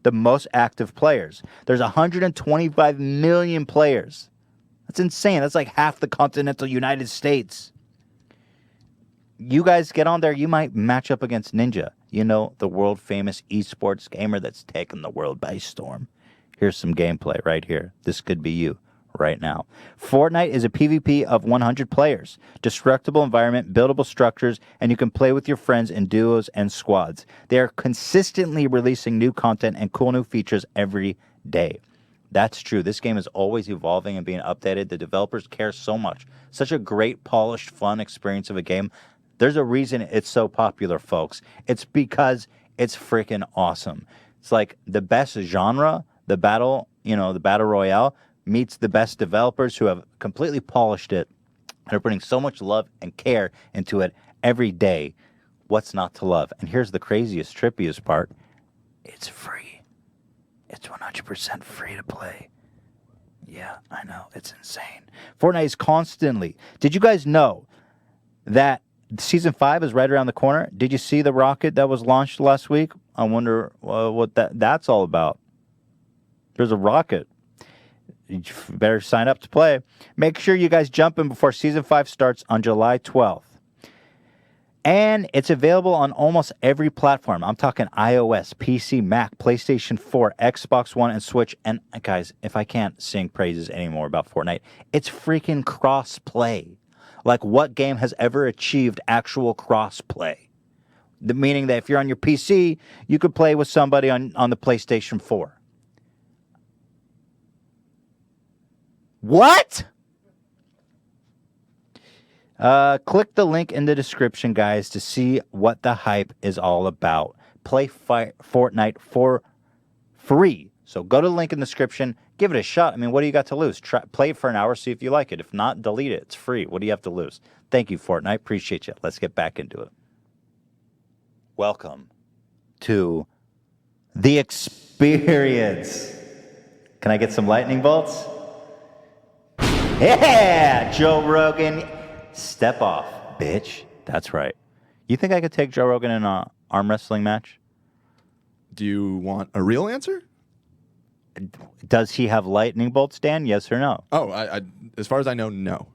The most active players. There's 125 million players. That's insane. That's like half the continental United States. You guys get on there, you might match up against Ninja. You know, the world famous esports gamer that's taken the world by storm. Here's some gameplay right here. This could be you right now. Fortnite is a PvP of 100 players. Destructible environment, buildable structures, and you can play with your friends in duos and squads. They are consistently releasing new content and cool new features every day. That's true. This game is always evolving and being updated. The developers care so much. Such a great, polished, fun experience of a game. There's a reason it's so popular, folks. It's because it's freaking awesome. It's like the best genre, the battle royale, meets the best developers who have completely polished it and are putting so much love and care into it every day. What's not to love? And here's the craziest, trippiest part. It's free. It's 100% free to play. Yeah, I know. It's insane. Fortnite is constantly... Did you guys know that Season 5 is right around the corner? Did you see the rocket that was launched last week? I wonder what that's all about. There's a rocket. You better sign up to play. Make sure you guys jump in before Season 5 starts on July 12th. And it's available on almost every platform. I'm talking iOS, PC, Mac, PlayStation 4, Xbox One, and Switch. And guys, if I can't sing praises anymore about Fortnite, it's freaking cross-play. Like, what game has ever achieved actual cross-play? Meaning that if you're on your PC, you could play with somebody on the PlayStation 4. What? Click the link in the description, guys, to see what the hype is all about. Play Fortnite for free. So go to the link in the description. Give it a shot. I mean, what do you got to lose? Play it for an hour, see if you like it. If not, delete it. It's free. What do you have to lose? Thank you, Fortnite. Appreciate you. Let's get back into it. Welcome to the experience. Can I get some lightning bolts? Yeah! Joe Rogan, step off, bitch. That's right. You think I could take Joe Rogan in an arm wrestling match? Do you want a real answer? Does he have lightning bolts, Dan? Yes or no? Oh, I as far as I know, no.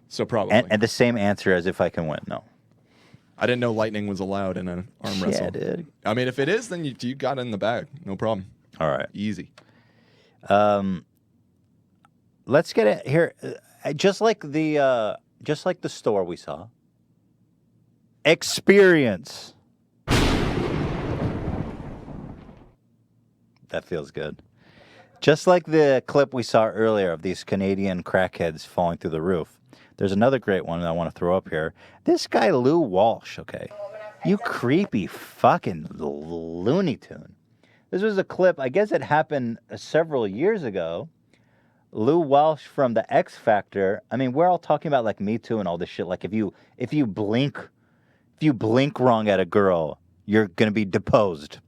So probably. And the same answer as if I can win, no. I didn't know lightning was allowed in an arm wrestle. Yeah, dude. I mean, if it is, then you got it in the bag. No problem. All right. Easy. Let's get it here. Just like the store we saw. Experience. That feels good. Just like the clip we saw earlier of these Canadian crackheads falling through the roof. There's another great one that I want to throw up here. This guy, Lou Walsh, okay? You creepy fucking Looney Tune. This was a clip, I guess it happened several years ago. Lou Walsh from the X Factor. I mean, we're all talking about like Me Too and all this shit. Like if you blink wrong at a girl, you're gonna be deposed.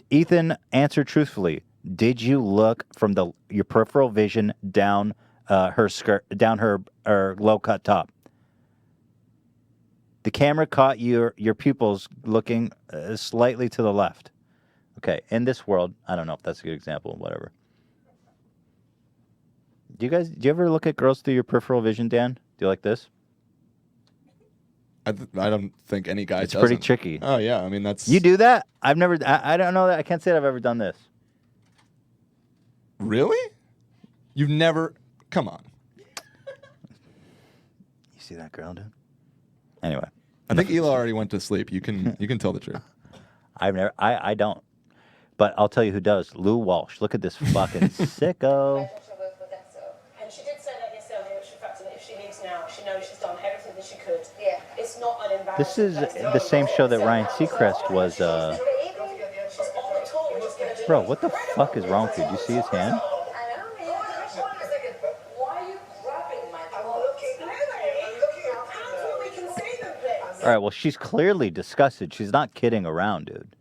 Ethan, answer truthfully. Did you look from your peripheral vision down her skirt, down her low cut top? The camera caught your pupils looking slightly to the left. Okay, in this world, I don't know if that's a good example, whatever. Do you ever look at girls through your peripheral vision, Dan? Do you like this? I don't think any guy It's doesn't. pretty tricky. Oh, yeah. I mean, that's... You do that? I've never... I don't know that. I can't say that I've ever done this. Really? You've never... Come on. You see that girl, dude? Anyway. I think Hila already went to sleep. You can tell the truth. I don't. But I'll tell you who does. Lou Walsh. Look at this fucking sicko. And she did say that yesterday, which reflected that if she leaves now, she knows she's done everything that she could. Yeah. It's not an embarrassment. This is the same show that Ryan Seacrest was. Bro, what the fuck is wrong with you? Do you see his hand? All right, well, she's clearly disgusted. She's not kidding around, dude.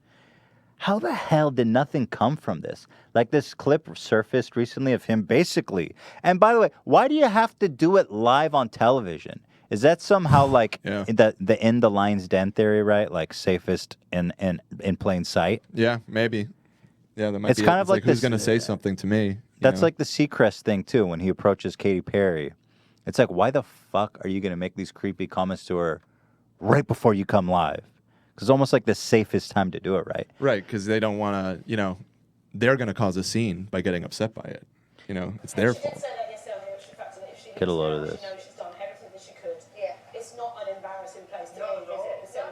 How the hell did nothing come from this? Like, this clip surfaced recently of him basically. And by the way, why do you have to do it live on television? Is that somehow like the in the lion's den theory, right? Like safest in plain sight? Yeah, maybe. Yeah, that might It's be kind it. of like who's this- going to say something to me? That's like the Seacrest thing, too, when he approaches Katy Perry. It's like, why the fuck are you going to make these creepy comments to her right before you come live? Because it's almost like the safest time to do it, right? Right, because they don't want to, they're going to cause a scene by getting upset by it. It's their fault. Get a load of this. She's done everything that she could. Yeah. It's not an embarrassing place to go visit.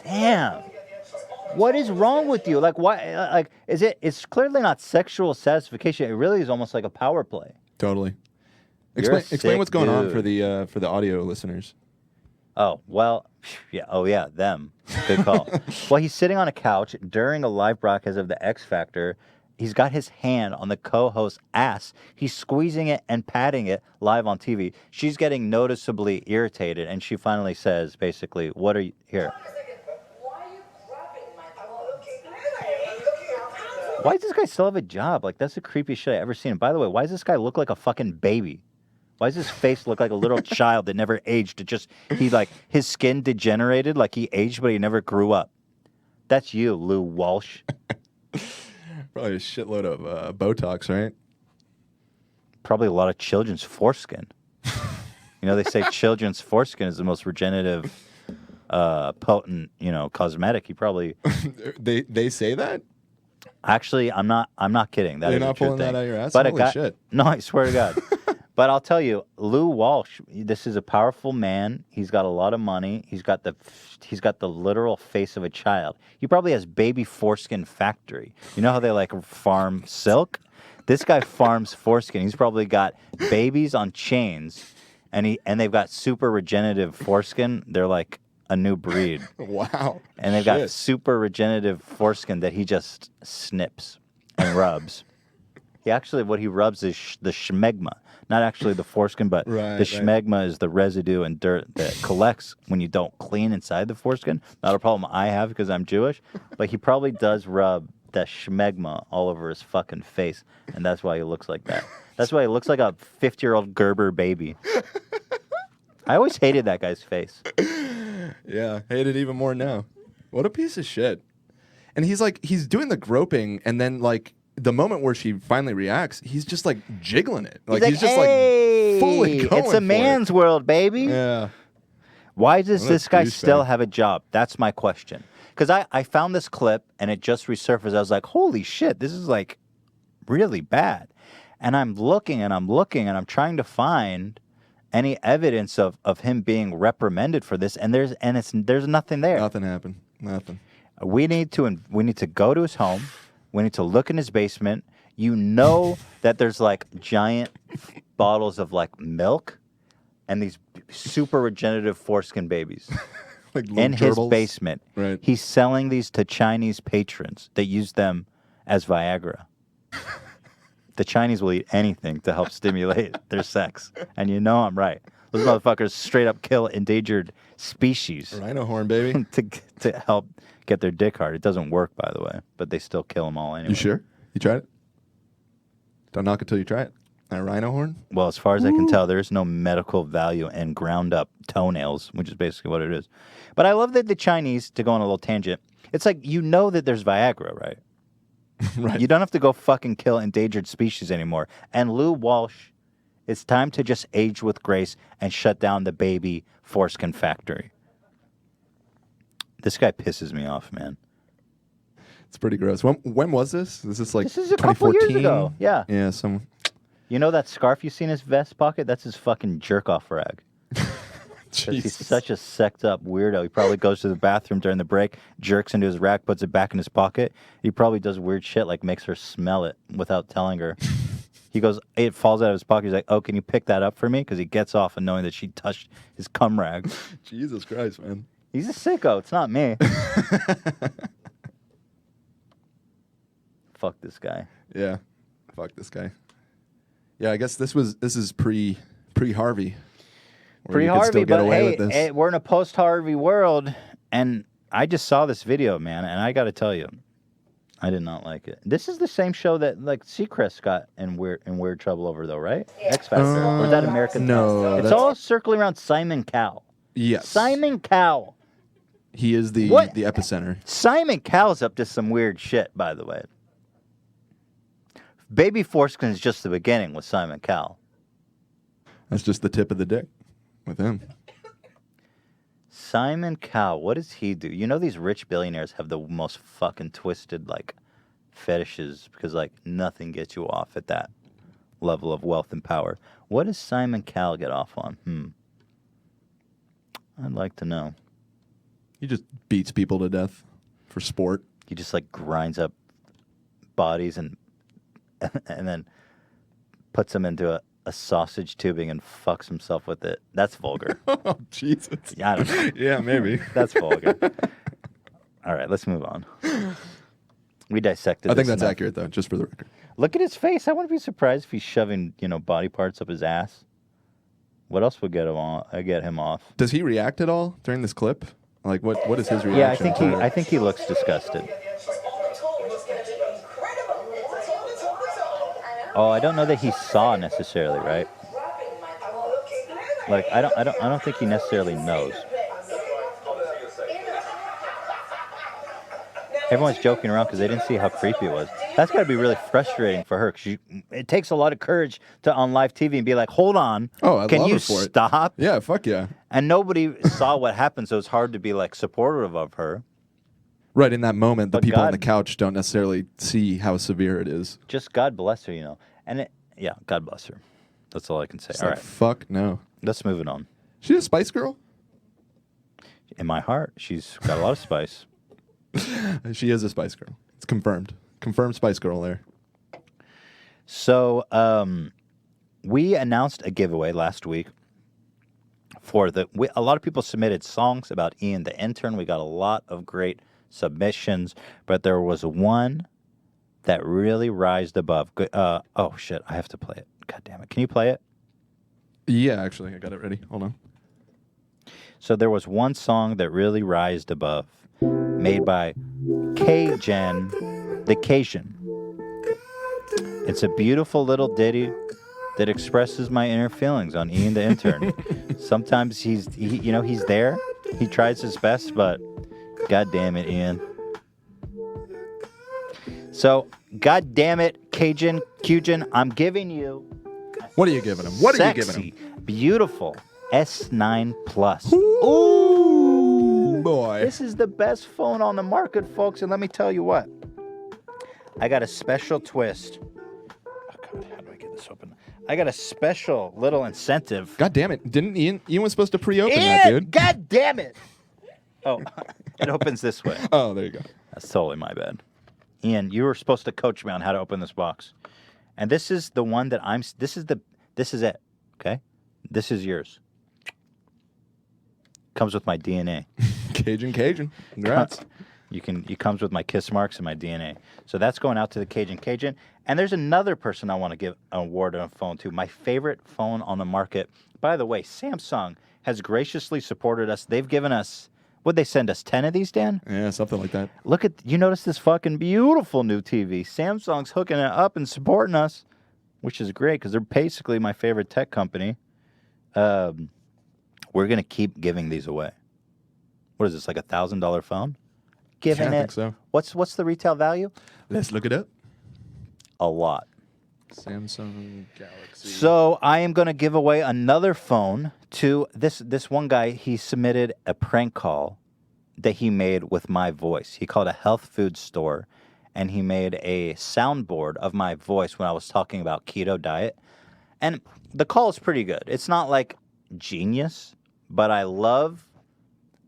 Damn. What is wrong with you? Like, why? Like, it's clearly not sexual satisfaction. It really is almost like a power play. Totally. You're a Explain sick what's going on dude. for the audio listeners. Oh, well, yeah. Oh, yeah, them. Good call. Well, he's sitting on a couch during a live broadcast of the X Factor. He's got his hand on the co-host's ass. He's squeezing it and patting it live on TV. She's getting noticeably irritated, and she finally says, basically, what are you... Here. Why does this guy still have a job? Like, that's the creepiest shit I ever seen. And by the way, why does this guy look like a fucking baby? Why does his face look like a little child that never aged? His skin degenerated, like he aged, but he never grew up. That's you, Lou Walsh. Probably a shitload of Botox, right? Probably a lot of children's foreskin. They say children's foreskin is the most regenerative, potent, cosmetic. He probably... They say that? Actually, I'm not kidding. That You're is not a true pulling thing. that out of your ass? But Holy shit. No, I swear to God. But I'll tell you, Lou Walsh, this is a powerful man. He's got a lot of money. He's got the literal face of a child. He probably has baby foreskin factory. You know how they like farm silk? This guy farms foreskin. He's probably got babies on chains, and they've got super regenerative foreskin. They're like a new breed. Wow. And they've got super regenerative foreskin that he just snips and rubs. What he rubs is the schmegma. Not actually the foreskin, but the schmegma is the residue and dirt that collects when you don't clean inside the foreskin. Not a problem I have because I'm Jewish, but he probably does rub that schmegma all over his fucking face, and that's why he looks like that. That's why he looks like a 50-year-old Gerber baby. I always hated that guy's face. Yeah, hate it even more now. What a piece of shit. And he's doing the groping, and then the moment where she finally reacts, he's just jiggling it. He's just hey, fully going it's a for man's world, baby. Yeah. Why does What a this guy douchebag. still have a job? That's my question. Because I found this clip and it just resurfaced. I was like, holy shit, this is really bad. And I'm looking and I'm trying to find any evidence of him being reprimanded for this, and there's nothing there. Nothing happened. Nothing. We need to go to his home. We need to look in his basement. That there's giant bottles of milk and these super regenerative foreskin babies in his gerbils. basement. Right. He's selling these to Chinese patrons. They use them as Viagra. The Chinese will eat anything to help stimulate their sex. And I'm right. Those motherfuckers straight up kill endangered species. Rhino horn, baby. to help get their dick hard. It doesn't work, by the way, but they still kill them all anyway. You sure? You tried it? Don't knock it till you try it. That rhino horn? Well, as far as I can tell, there is no medical value in ground up toenails, which is basically what it is. But I love that the Chinese, to go on a little tangent, it's that there's Viagra, right? Right. You don't have to go fucking kill endangered species anymore. And Lou Walsh, it's time to just age with grace and shut down the baby foreskin factory. This guy pisses me off, man. It's pretty gross. When was this? This is This is a couple 2014? years ago. Yeah. Yeah, You know that scarf you see in his vest pocket? That's his fucking jerk-off rag. Because he's such a secked up weirdo. He probably goes to the bathroom during the break, jerks into his rack, puts it back in his pocket. He probably does weird shit like makes her smell it without telling her. He goes, it falls out of his pocket. He's like, oh, can you pick that up for me? Because he gets off and knowing that she touched his cum rag. Jesus Christ, man. He's a sicko. It's not me. Fuck this guy. Yeah. Fuck this guy. Yeah, I guess this is pre Harvey. Pre-Harvey, but hey, we're in a post-Harvey world, and I just saw this video, man, and I got to tell you, I did not like it. This is the same show that like Seacrest got in weird trouble over, though, right? X Factor, or is that American? No, it's all circling around Simon Cowell. Yes, Simon Cowell. He is the epicenter. Simon Cowell's up to some weird shit, by the way. Baby foreskin is just the beginning with Simon Cowell. That's just the tip of the dick with him. Simon Cowell, what does he do? You know these rich billionaires have the most fucking twisted, like, fetishes because, like, nothing gets you off at that level of wealth and power. What does Simon Cowell get off on? I'd like to know. He just beats people to death for sport. He just, like, grinds up bodies and then puts them into a sausage tubing and fucks himself with it. That's vulgar. Oh, Jesus. Yeah, I don't know. Yeah, maybe. That's vulgar. All right, let's move on. We dissected I think this that's enough. accurate, though, just for the record. Look at his face. I wouldn't be surprised if he's shoving, body parts up his ass. What else would get him off? Does he react at all during this clip? Like, what is his reaction? Yeah, I think he looks disgusted. Oh, I don't know that he saw necessarily, right? Like, I don't think he necessarily knows. Everyone's joking around because they didn't see how creepy it was. That's got to be really frustrating for her. Because it takes a lot of courage to on live TV and be like, "Hold on, can you stop?" Yeah, fuck yeah. And nobody saw what happened, so it's hard to be like supportive of her. Right, in that moment, the people on the couch don't necessarily see how severe it is. Just God bless her, And God bless her. That's all I can say. It's all like, right. Fuck no. Let's move it on. She's a Spice Girl? In my heart, she's got a lot of spice. She is a Spice Girl. It's confirmed. Confirmed Spice Girl there. So, we announced a giveaway last week for a lot of people submitted songs about Ian the Intern. We got a lot of great submissions, but there was one that really rised above. Oh shit, I have to play it. God damn it. Can you play it? Yeah, actually, I got it ready. Hold on. So there was one song that really rised above, made by Cajun, the Cajun. It's a beautiful little ditty that expresses my inner feelings on Ian the Intern. Sometimes he's there. He tries his best, but God damn it, Ian. So, God damn it, Cajun, I'm giving you. What are you giving him? What are you giving him? Beautiful S9 Plus. Ooh, boy. This is the best phone on the market, folks. And let me tell you what. I got a special twist. Oh, God, how do I get this open? I got a special little incentive. God damn it. Didn't Ian was supposed to pre-open that, dude. God damn it. Oh, it opens this way. Oh, there you go. That's totally my bad. Ian, you were supposed to coach me on how to open this box. And this is the one that this is it, okay? This is yours. Comes with my DNA. Cajun. Congrats. It comes with my kiss marks and my DNA. So that's going out to the Cajun. And there's another person I want to give an award on a phone to. My favorite phone on the market. By the way, Samsung has graciously supported us. They've given us, what'd they send us, 10 of these, Dan? Yeah, something like that. You notice this fucking beautiful new TV. Samsung's hooking it up and supporting us, which is great because they're basically my favorite tech company. We're going to keep giving these away. What is this, like $1,000 phone? I think so. What's the retail value? Let's look it up. A lot. Samsung Galaxy. So I am going to give away another phone to this one guy. He submitted a prank call that he made with my voice. He called a health food store, and he made a soundboard of my voice when I was talking about keto diet. And the call is pretty good. It's not like genius, but I love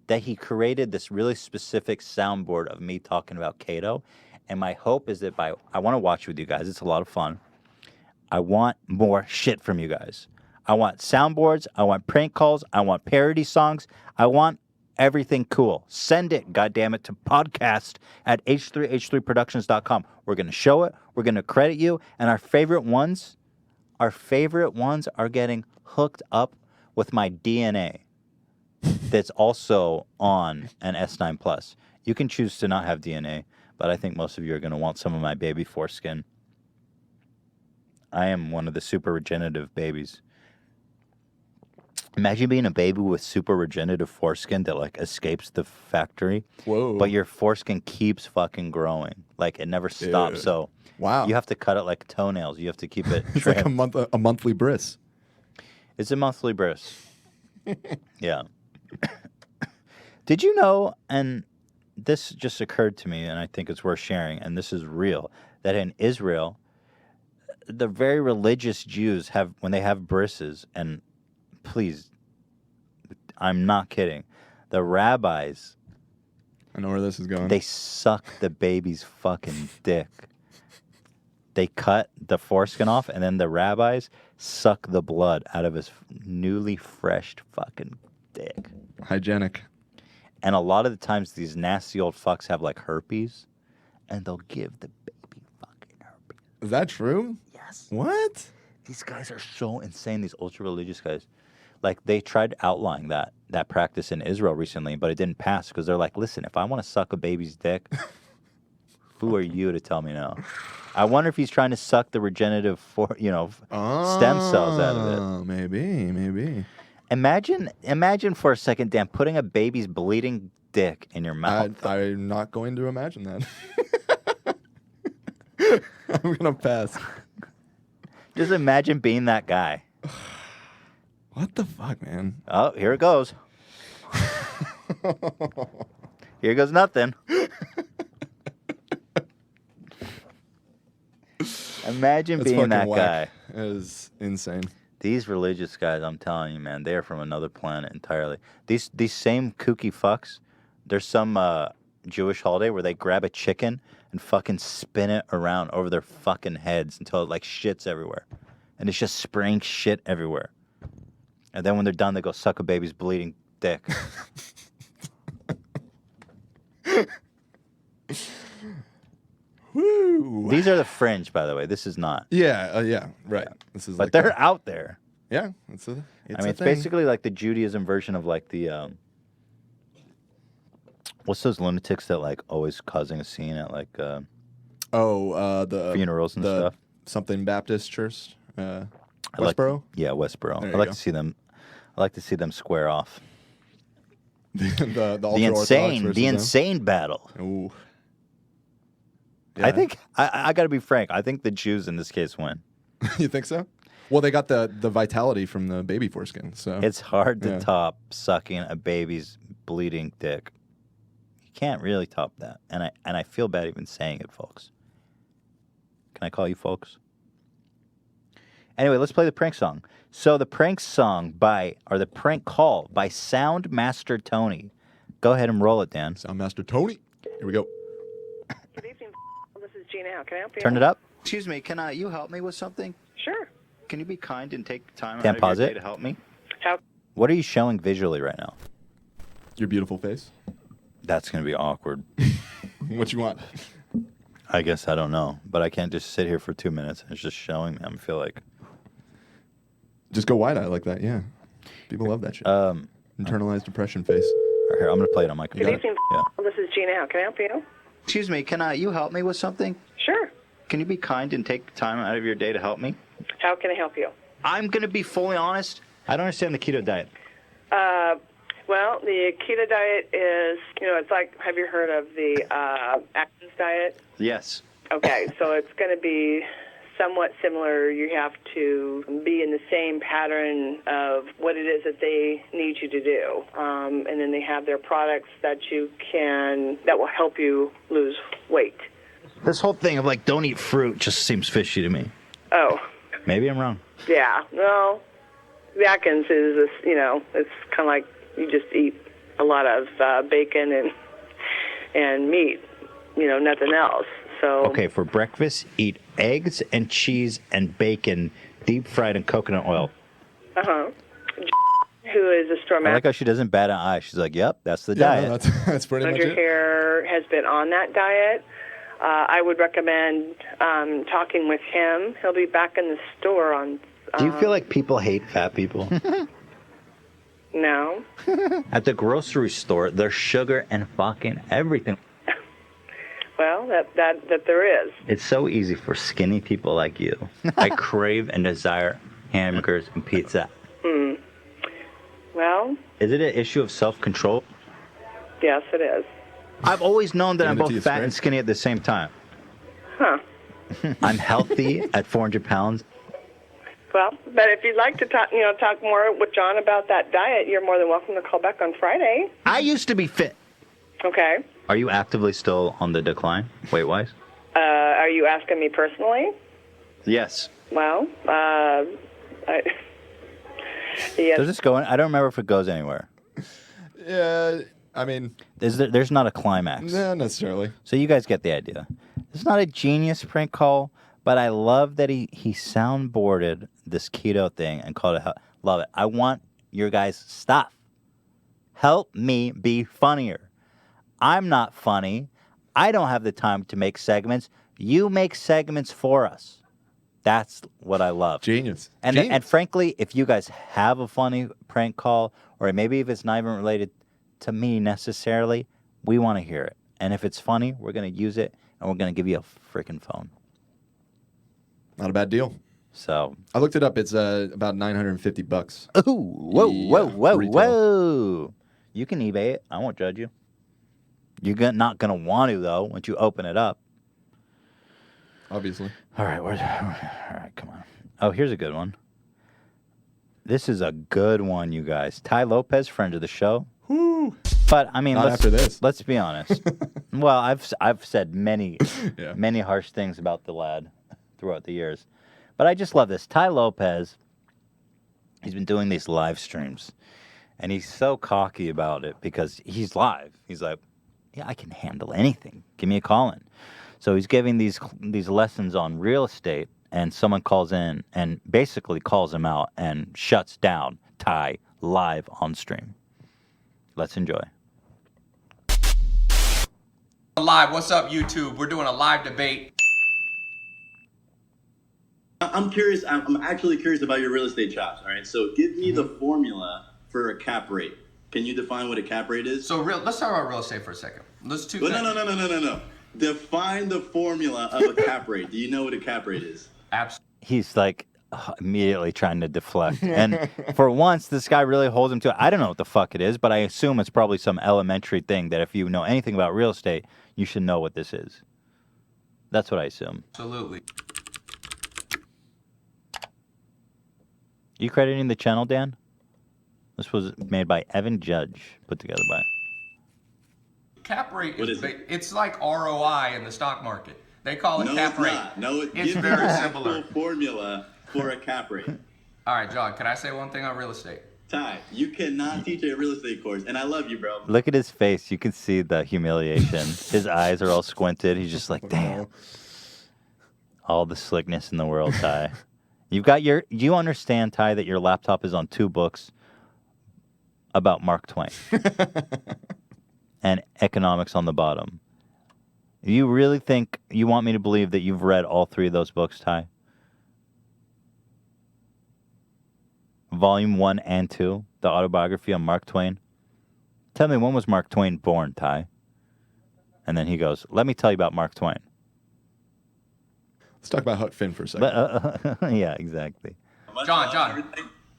that he created this really specific soundboard of me talking about keto. And my hope is that I want to watch with you guys. It's a lot of fun. I want more shit from you guys. I want soundboards. I want prank calls. I want parody songs. I want everything cool. Send it, goddammit, to podcast@h3h3productions.com. We're going to show it. We're going to credit you. And our favorite ones are getting hooked up with my DNA that's also on an S9 Plus. You can choose to not have DNA, but I think most of you are going to want some of my baby foreskin. I am one of the super regenerative babies. Imagine being a baby with super regenerative foreskin that like escapes the factory. Whoa. But your foreskin keeps fucking growing. Like it never stops. Dude. So wow. You have to cut it like toenails. You have to keep it It's trimmed. like a monthly bris. It's a monthly bris. Yeah. Did you know, and this just occurred to me, and I think it's worth sharing, and this is real, that in Israel, the very religious Jews have, when they have brises, and please, I'm not kidding, the rabbis, I know where this is going. they suck the baby's fucking dick. They cut the foreskin off, and then the rabbis suck the blood out of his newly freshed fucking dick. Hygienic. And a lot of the times, these nasty old fucks have like herpes, and they'll give the baby fucking herpes. Is that true? Yes. What? These guys are so insane, these ultra-religious guys. Like, they tried outlawing that practice in Israel recently, but it didn't pass because they're like, listen, if I want to suck a baby's dick, who are you to tell me no? I wonder if he's trying to suck the regenerative, stem cells out of it. Maybe. Imagine for a second, Dan, putting a baby's bleeding dick in your mouth. I'm not going to imagine that. I'm going to pass. Just imagine being that guy. What the fuck, man? Oh, here it goes. Here goes nothing. Imagine That's being that fucking guy. whack. It is insane. These religious guys, I'm telling you, man, they are from another planet entirely. These same kooky fucks, there's some Jewish holiday where they grab a chicken and fucking spin it around over their fucking heads until it like shits everywhere. And it's just spraying shit everywhere. And then when they're done, they go suck a baby's bleeding dick. Woo. These are the fringe, by the way. This is not. Yeah, right. This is But like they're out there. Yeah, it's a it's thing. basically like the Judaism version of like the what's those lunatics that like always causing a scene at like the funerals and the stuff. Something Baptist Church, Westboro. Westboro. There I you like go. to see them. I like to see them square off. the The insane battle. Ooh. I Yeah. think I got to be frank. I think the Jews in this case win. You think so? Well, they got the vitality from the baby foreskin, so It's hard to Yeah. top sucking a baby's bleeding dick. You can't really top that, and I feel bad even saying it, folks. Can I call you folks? Anyway, let's play the prank song. So the prank call by Soundmaster Tony. Go ahead and roll it, Dan. Soundmaster Tony. Here we go. Good evening. This is Gina. How can I help you? Turn it up. Excuse me, can you help me with something? Sure. Can you be kind and take time Dan, out pause of your it. day to help me? How? What are you showing visually right now? Your beautiful face. That's going to be awkward. What you want? I guess I don't know, but I can't just sit here for 2 minutes and it's just showing me. I feel like Just go wide eye like that. Yeah, people love that shit. Internalized depression face. here, I'm going to play it on my Good computer. evening. Yeah. This is Gina. How can I help you? Excuse me, can you help me with something? Sure. Can you be kind and take time out of your day to help me? How can I help you? I'm going to be fully honest. I don't understand the keto diet. Well, the keto diet is, it's like, have you heard of the Atkins diet? Yes. Okay, so it's going to be somewhat similar. You have to be in the same pattern of what it is that they need you to do. And then they have their products that will help you lose weight. This whole thing of like don't eat fruit just seems fishy to me. Oh, Maybe I'm wrong. yeah. No, the Atkins is, it's kind of like you just eat a lot of bacon and meat, nothing else. So Okay, for breakfast, eat eggs and cheese and bacon, deep fried in coconut oil. Who is a store I manager? like how she doesn't bat an eye. She's like, "Yep, that's the Yeah, diet." no, that's pretty much Manager it. here has been on that diet. I would recommend talking with him. He'll be back in the store on. Do you feel like people hate fat people? No. At the grocery store, there's sugar and fucking everything. Well, that there is. It's so easy for skinny people like you. I crave and desire hamburgers and pizza. Well, Is it an issue of self-control? yes, it is. I've always known that I'm Giving it to both you fat straight. and skinny at the same time. Huh. I'm healthy at 400 pounds. Well, but if you'd like to talk more with John about that diet, you're more than welcome to call back on Friday. I used to be fit. Okay. Are you actively still on the decline, weight-wise? Are you asking me personally? Yes. Well, yes. Does this go in? I don't remember if it goes anywhere. Yeah, I mean, There's not a climax. not necessarily. So you guys get the idea. It's not a genius prank call, but I love that he soundboarded this keto thing and called it. Love it. I want your guys' stuff. Help me be funnier. I'm not funny. I don't have the time to make segments. You make segments for us. That's what I love. Genius. And frankly, if you guys have a funny prank call, or maybe if it's not even related to me necessarily, we want to hear it. And if it's funny, we're going to use it, and we're going to give you a freaking phone. Not a bad deal. So I looked it up. It's about $950. Ooh, whoa, Yeah, whoa. retail. You can eBay it. I won't judge you. You're not going to want to, though, once you open it up. Obviously. All right, come on. Oh, here's a good one. This is a good one, you guys. Ty Lopez, friend of the show. Woo. But I mean, Not after this. Let's be honest. Well, I've said many Yeah. many harsh things about the lad throughout the years, but I just love this. Ty Lopez. He's been doing these live streams, and he's so cocky about it because he's live. He's like, "Yeah, I can handle anything. Give me a call in." So he's giving these lessons on real estate, and someone calls in and basically calls him out and shuts down Ty live on stream. Let's enjoy. Live, what's up, YouTube? We're doing a live debate. I'm curious. I'm actually curious about your real estate chops. All right, so give me the formula for a cap rate. Can you define what a cap rate is? So let's talk about real estate for a second. Let's two Well, things. no. Define the formula of a cap rate. Do you know what a cap rate is? Absolutely. He's like immediately trying to deflect. And for once, this guy really holds him to it. I don't know what the fuck it is, but I assume it's probably some elementary thing that if you know anything about real estate, you should know what this is. That's what I assume. Absolutely. You crediting the channel, Dan? This was made by Evan Judge, put together by. Cap rate What is is it? it's like ROI in the stock market. They call it No, cap it's rate. not. No, It's give me very the similar. actual formula for a cap rate. All right, John, can I say one thing on real estate? Ty, you cannot teach a real estate course, and I love you, bro. Look at his face. You can see the humiliation. His eyes are all squinted. He's just like, damn. All the slickness in the world, Ty. Do you understand, Ty, that your laptop is on 2 books about Mark Twain and economics on the bottom? You really think you want me to believe that you've read all 3 of those books, Ty? Volume 1 and 2, the autobiography on Mark Twain. Tell me, when was Mark Twain born, Ty? And then he goes, let me tell you about Mark Twain. Let's talk about Huck Finn for a second. Yeah, exactly. John.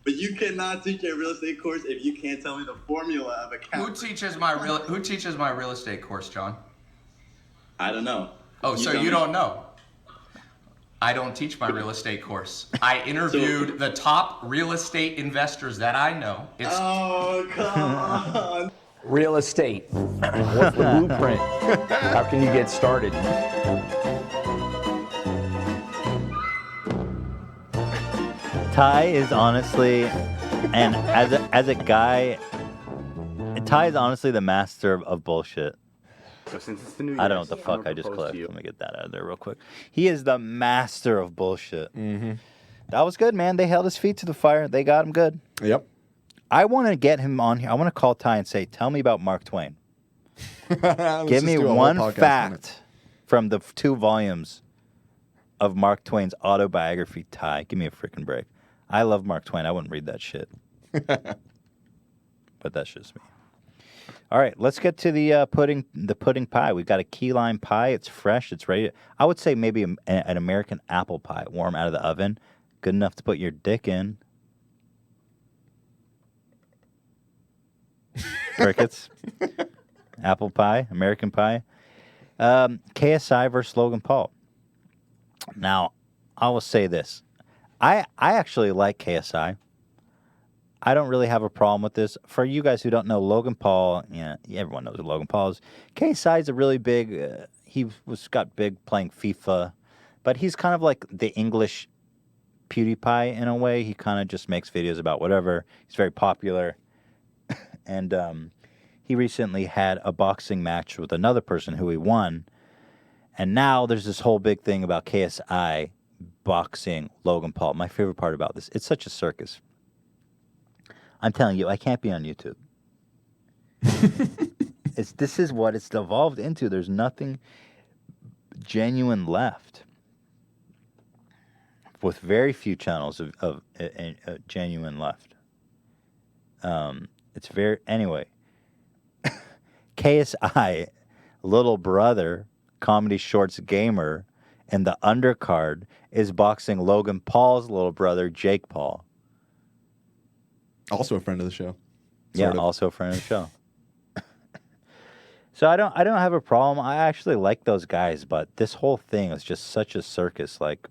But you cannot teach a real estate course if you can't tell me the formula of a cap Who rate. teaches my real estate course, John? I don't know. Oh, so tell you me. don't know? I don't teach my real estate course. I interviewed the top real estate investors that I know. Oh, come on. Real estate. What's the blueprint? How can you get started? Ty is honestly, and as a guy Ty is honestly the master of bullshit. So since it's the New Year's, I don't know what the fuck I just clicked. Let me get that out of there real quick. He is the master of bullshit. Mm-hmm. That was good, man. They held his feet to the fire. They got him good. Yep. I want to get him on here. I want to call Ty and say, tell me about Mark Twain. Give me one fact from the 2 volumes of Mark Twain's autobiography, Ty. Give me a freaking break. I love Mark Twain. I wouldn't read that shit. But that's just me. All right, let's get to the pudding pie. We've got a key lime pie. It's fresh. It's ready. I would say maybe an American apple pie, warm out of the oven. Good enough to put your dick in. Crickets. Apple pie, American pie. KSI versus Logan Paul. Now, I will say this. I actually like KSI. I don't really have a problem with this. For you guys who don't know, Logan Paul, everyone knows who Logan Paul is. KSI is a really big, got big playing FIFA, but he's kind of like the English PewDiePie in a way. He kind of just makes videos about whatever. He's very popular. And he recently had a boxing match with another person who he won. And now there's this whole big thing about KSI boxing Logan Paul. My favorite part about this, it's such a circus. I'm telling you, I can't be on YouTube. This is what it's evolved into. There's nothing genuine left. With very few channels of genuine left. It's very... Anyway. KSI, little brother, Comedy Shorts gamer, and the undercard is boxing Logan Paul's little brother, Jake Paul. Also a friend of the show. Yeah, also a friend of the show. So I don't have a problem. I actually like those guys, but this whole thing is just such a circus. Like,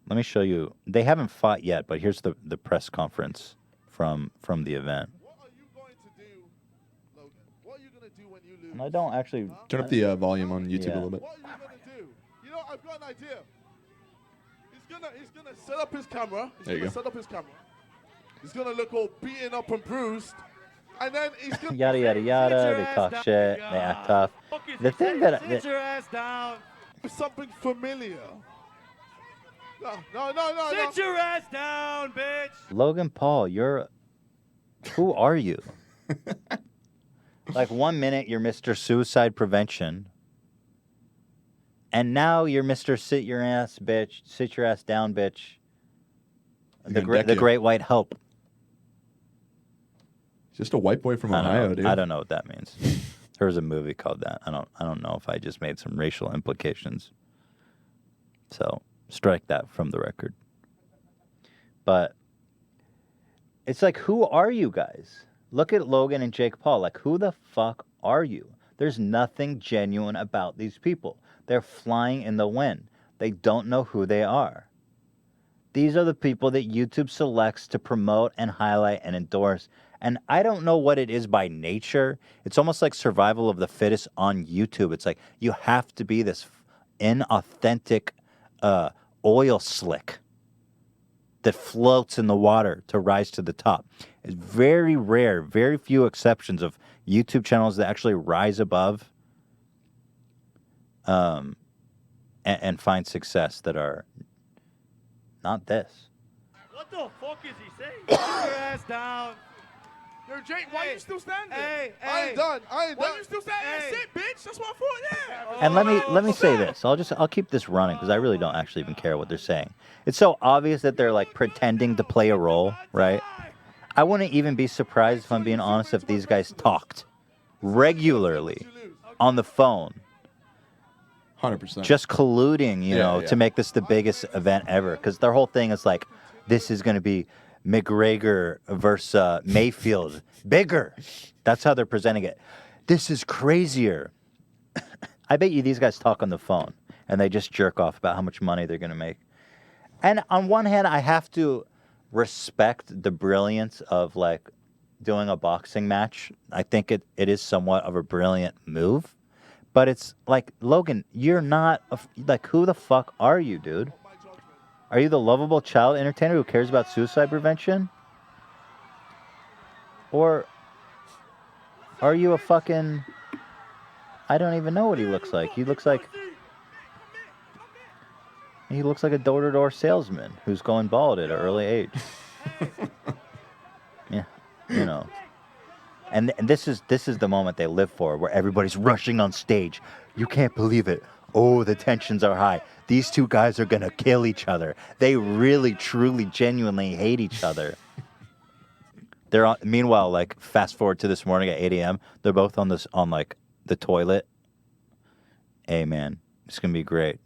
let me show you. They haven't fought yet, but here's the press conference from the event. And I don't actually turn up the volume on YouTube a little bit. What are you gonna do? You know, I've got an idea. He's gonna set up his camera. He's gonna look all beaten up and bruised. And then he's gonna yada yada yada. They talk shit. They act tough. The thing sit your ass down. Something familiar. No. Sit your ass down, bitch. Logan Paul, who are you? Like 1 minute you're Mr. Suicide Prevention, and now you're Mr. Sit your ass, bitch. Sit your ass down, bitch. The Great White Hope. Just a white boy from Ohio, dude. I don't know what that means. There was a movie called that. I don't know if I just made some racial implications. So strike that from the record. But it's like, who are you guys? Look at Logan and Jake Paul. Like, who the fuck are you? There's nothing genuine about these people. They're flying in the wind. They don't know who they are. These are the people that YouTube selects to promote and highlight and endorse. And I don't know what it is by nature. It's almost like survival of the fittest on YouTube. It's like you have to be this inauthentic oil slick that floats in the water to rise to the top. It's very rare, very few exceptions of YouTube channels that actually rise above and find success that are not this. What the fuck is he saying? Sit your ass down. Yo, Jake, why you still standing? I ain't done. Why you still standing? Sit, bitch. That's my fault. Yeah. And let me say this. I'll keep this running because I really don't actually even care what they're saying. It's so obvious that they're like pretending to play a role, right? I wouldn't even be surprised, if I'm being honest, if these guys talked regularly on the phone. 100%. Just colluding, you know, to make this the biggest event ever. Because their whole thing is like, this is going to be McGregor versus Mayfield. Bigger. That's how they're presenting it. This is crazier. I bet you these guys talk on the phone and they just jerk off about how much money they're going to make. And on one hand, I have to respect the brilliance of like doing a boxing match. I think it is somewhat of a brilliant move. But it's like, Logan, you're not, like, who the fuck are you, dude? Are you the lovable child entertainer who cares about suicide prevention? Or Are you a fucking... I don't even know what he looks like. He looks like a door-to-door salesman who's going bald at an early age. Yeah, you know. And this is the moment they live for, where everybody's rushing on stage. You can't believe it. Oh, the tensions are high. These two guys are gonna kill each other. They really, truly, genuinely hate each other. They're on. Meanwhile, like fast forward to this morning at 8 a.m. They're both on like the toilet. Hey man, it's gonna be great.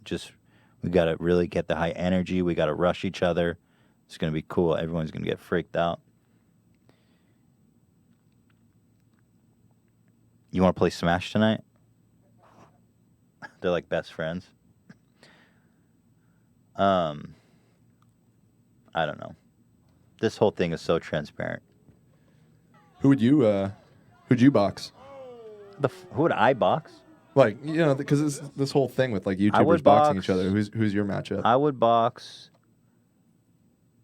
We gotta really get the high energy. We gotta rush each other. It's gonna be cool. Everyone's gonna get freaked out. You want to play Smash tonight? They're like best friends. I don't know. This whole thing is so transparent. Who'd you box? Who would I box? Like, you know, because this whole thing with like YouTubers boxing each other. Who's your matchup? I would box.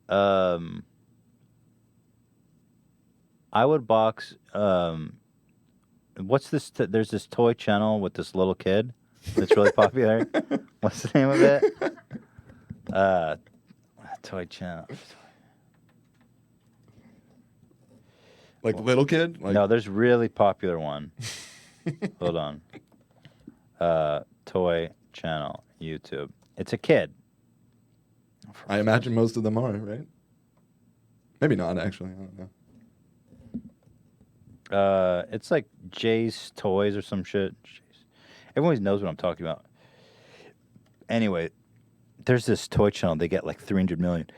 I would box. What's this? There's this toy channel with this little kid that's really popular. What's the name of it? Toy channel. Like little kid? No, there's really popular one. Hold on. Toy channel, YouTube. It's a kid. I imagine most of them are, right? Maybe not, actually. I don't know. It's like Jay's Toys or some shit. Everyone knows what I'm talking about. Anyway, there's this toy channel. They get like 300 million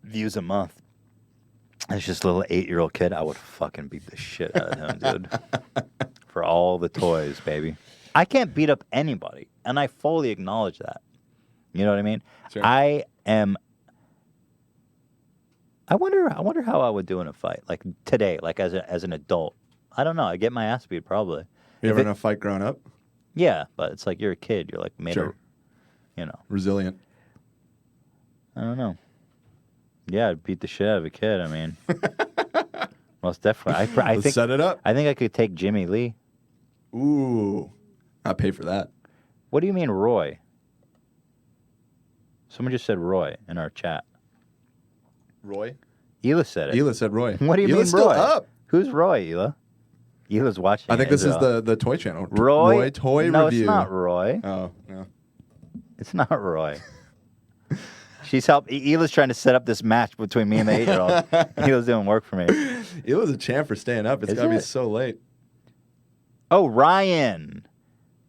views a month. And it's just a little 8-year-old kid. I would fucking beat the shit out of him, dude. For all the toys, baby. I can't beat up anybody, and I fully acknowledge that. You know what I mean? Sure. I wonder how I would do in a fight, like today, like as an adult. I don't know. I get my ass beat probably. You ever in a fight growing up? Yeah, but it's like you're a kid. You're like made Sure. Resilient. I don't know. Yeah, I'd beat the shit out of a kid. I mean, most definitely. I think set it up. I think I could take Jimmy Lee. Ooh, I'd pay for that. What do you mean, Roy? Someone just said Roy in our chat. Roy? Hila said it. Hila said Roy. What do you mean, Hila's still Roy? up. Who's Roy, Hila? Hila's watching. I think this is the toy channel. Roy Toy no, Review. No, it's not Roy. Oh, no. It's not Roy. Hila's trying to set up this match between me and the 8-year-old. Hila's doing work for me. Hila's a champ for staying up. It's got to be so late. Oh, Ryan.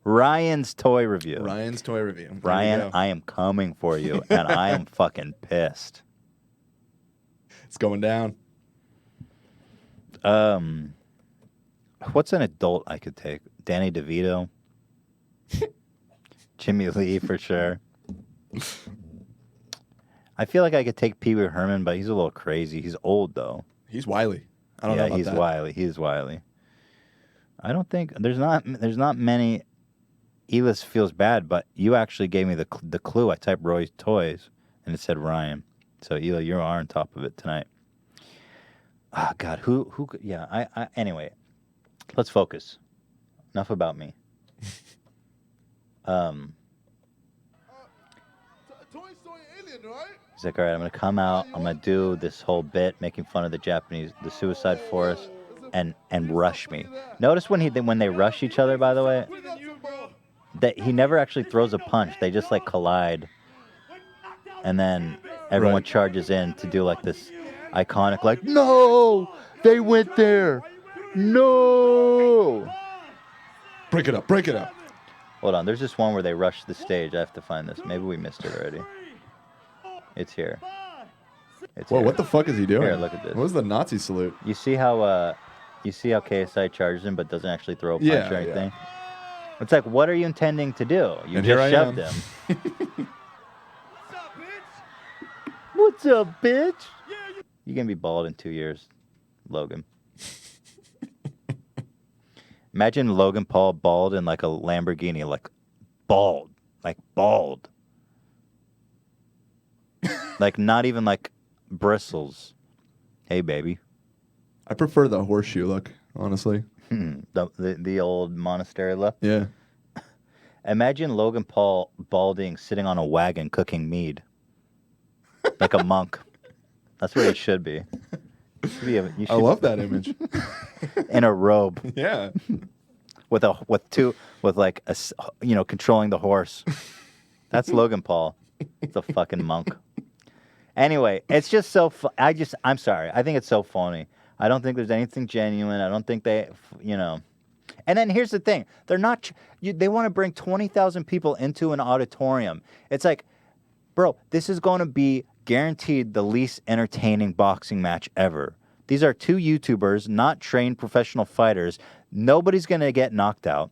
Ryan's Toy Review. Ryan's Toy Review. There Ryan, I am coming for you, and I am fucking pissed. It's going down. What's an adult I could take? Danny DeVito? Jimmy Lee, for sure. I feel like I could take Pee Wee Herman, but he's a little crazy. He's old, though. He's wily. I don't know about he's that. wily. He's wily. I don't think... There's not many... Elis feels bad, but you actually gave me the clue. I typed Roy's Toys, and it said Ryan. So, Hila, you are on top of it tonight. Oh, God. Who could... Yeah, anyway, let's focus. Enough about me. He's like, all right, I'm going to come out. I'm going to do this whole bit making fun of the suicide forest and rush me. Notice when they rush each other, by the way, that he never actually throws a punch. They just like collide. And then everyone charges in to do like this iconic, like, no, they went there. No. Break it up. Break it up. Hold on. There's this one where they rush the stage. I have to find this. Maybe we missed it already. It's here. Whoa, what the fuck is he doing? Here, look at this. What was the Nazi salute? You see how KSI charges him but doesn't actually throw a punch or anything? Yeah. It's like, what are you intending to do? You and just shoved him. What's up, bitch? You're going to be bald in 2 years, Logan. Imagine Logan Paul bald in like a Lamborghini, like bald. Like not even like bristles. Hey, baby. I prefer the horseshoe look, honestly. The old monastery look. Yeah. Imagine Logan Paul balding, sitting on a wagon, cooking mead, like a monk. That's what he should be. I love that image. In a robe. Yeah. Controlling the horse. That's Logan Paul. It's a fucking monk. Anyway, it's just so. I'm sorry. I think it's so phony. I don't think there's anything genuine. I don't think they. And then here's the thing: they're not. They want to bring 20,000 people into an auditorium. It's like, bro, this is going to be guaranteed the least entertaining boxing match ever. These are two YouTubers, not trained professional fighters. Nobody's going to get knocked out.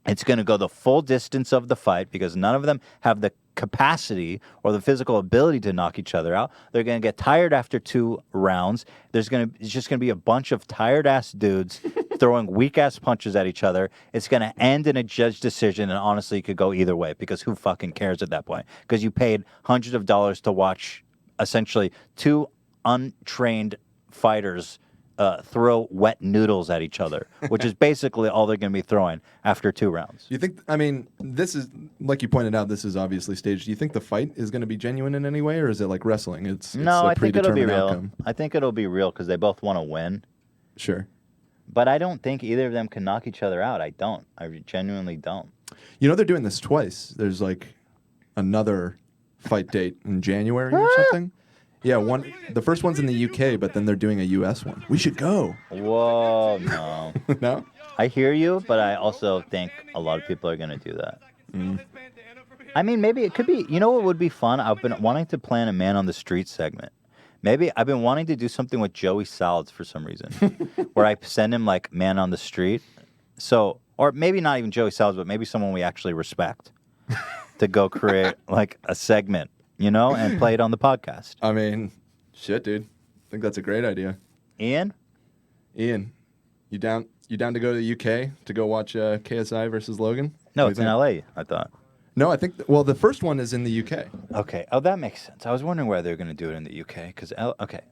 It's going to go the full distance of the fight because none of them have the capacity or the physical ability to knock each other out. They're going to get tired after 2 rounds. It's just going to be a bunch of tired-ass dudes throwing weak-ass punches at each other. It's going to end in a judge decision, and honestly, it could go either way because who fucking cares at that point? Because you paid hundreds of dollars to watch essentially 2 untrained fighters throw wet noodles at each other, which is basically all they're going to be throwing after 2 rounds. You think, I mean, this is, like you pointed out, this is obviously staged. Do you think the fight is going to be genuine in any way, or is it like wrestling? No, I think it'll be real. Outcome. I think it'll be real because they both want to win. Sure. But I don't think either of them can knock each other out. I don't. I genuinely don't. You know, they're doing this twice. There's like another fight date in January or something. Yeah, the first one's in the UK, but then they're doing a US one. We should go. Whoa, no. No? I hear you, but I also think a lot of people are going to do that. I mean, maybe it could be, you know what would be fun? I've been wanting to plan a Man on the Street segment. Maybe I've been wanting to do something with Joey Salads for some reason, where I send him like Man on the Street. So, or maybe not even Joey Salads, but maybe someone we actually respect to go create like a segment. And play it on the podcast. I mean, shit, dude. I think that's a great idea. Ian, you down to go to the UK to go watch KSI versus Logan? No, it's in LA, I thought. No, I think, the first one is in the UK. Okay. Oh, that makes sense. I was wondering why they're going to do it in the UK. Because,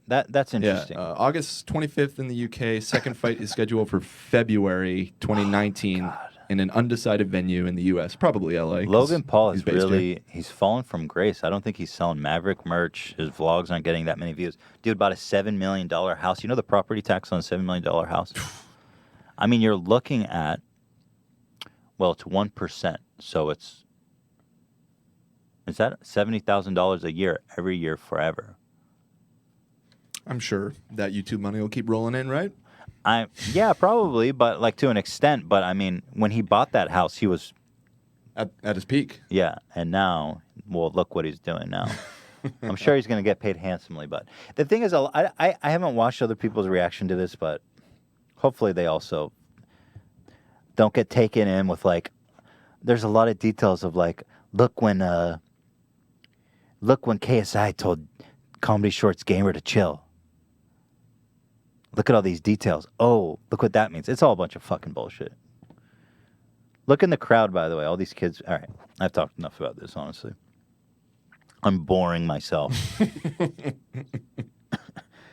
that's interesting. Yeah, August 25th in the UK. Second fight is scheduled for February 2019 in an undecided venue in the US, probably LA. Logan Paul is he's fallen from grace. I don't think he's selling Maverick merch. His vlogs aren't getting that many views. Dude bought a $7 million house. You know the property tax on a $7 million house? I mean, you're looking at, it's 1%. So is that $70,000 a year, every year, forever? I'm sure that YouTube money will keep rolling in, right? Yeah, probably, but like to an extent. But I mean, when he bought that house, he was at his peak. Yeah, and now, look what he's doing now. I'm sure he's going to get paid handsomely. But the thing is, I haven't watched other people's reaction to this, but hopefully they also don't get taken in with like. There's a lot of details of like, look when KSI told Comedy Shorts Gamer to chill. Look at all these details. Oh, look what that means. It's all a bunch of fucking bullshit. Look in the crowd, by the way. All these kids. All right. I've talked enough about this, honestly. I'm boring myself.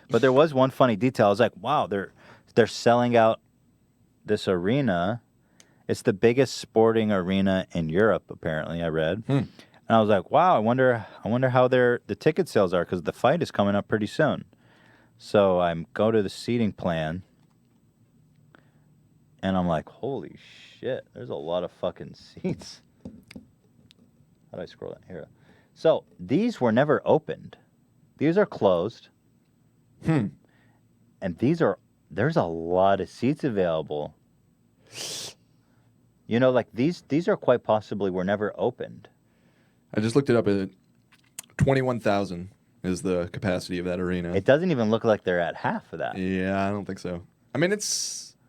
But there was one funny detail. I was like, wow, they're selling out this arena. It's the biggest sporting arena in Europe, apparently, I read. And I was like, wow, I wonder how the ticket sales are because the fight is coming up pretty soon. So I go to the seating plan, and I'm like, holy shit, there's a lot of fucking seats. How do I scroll down here? So these were never opened. These are closed. And there's a lot of seats available. Like these are quite possibly were never opened. I just looked it up. 21,000. Is the capacity of that arena. It doesn't even look like they're at half of that. Yeah, I don't think so. I mean, I guess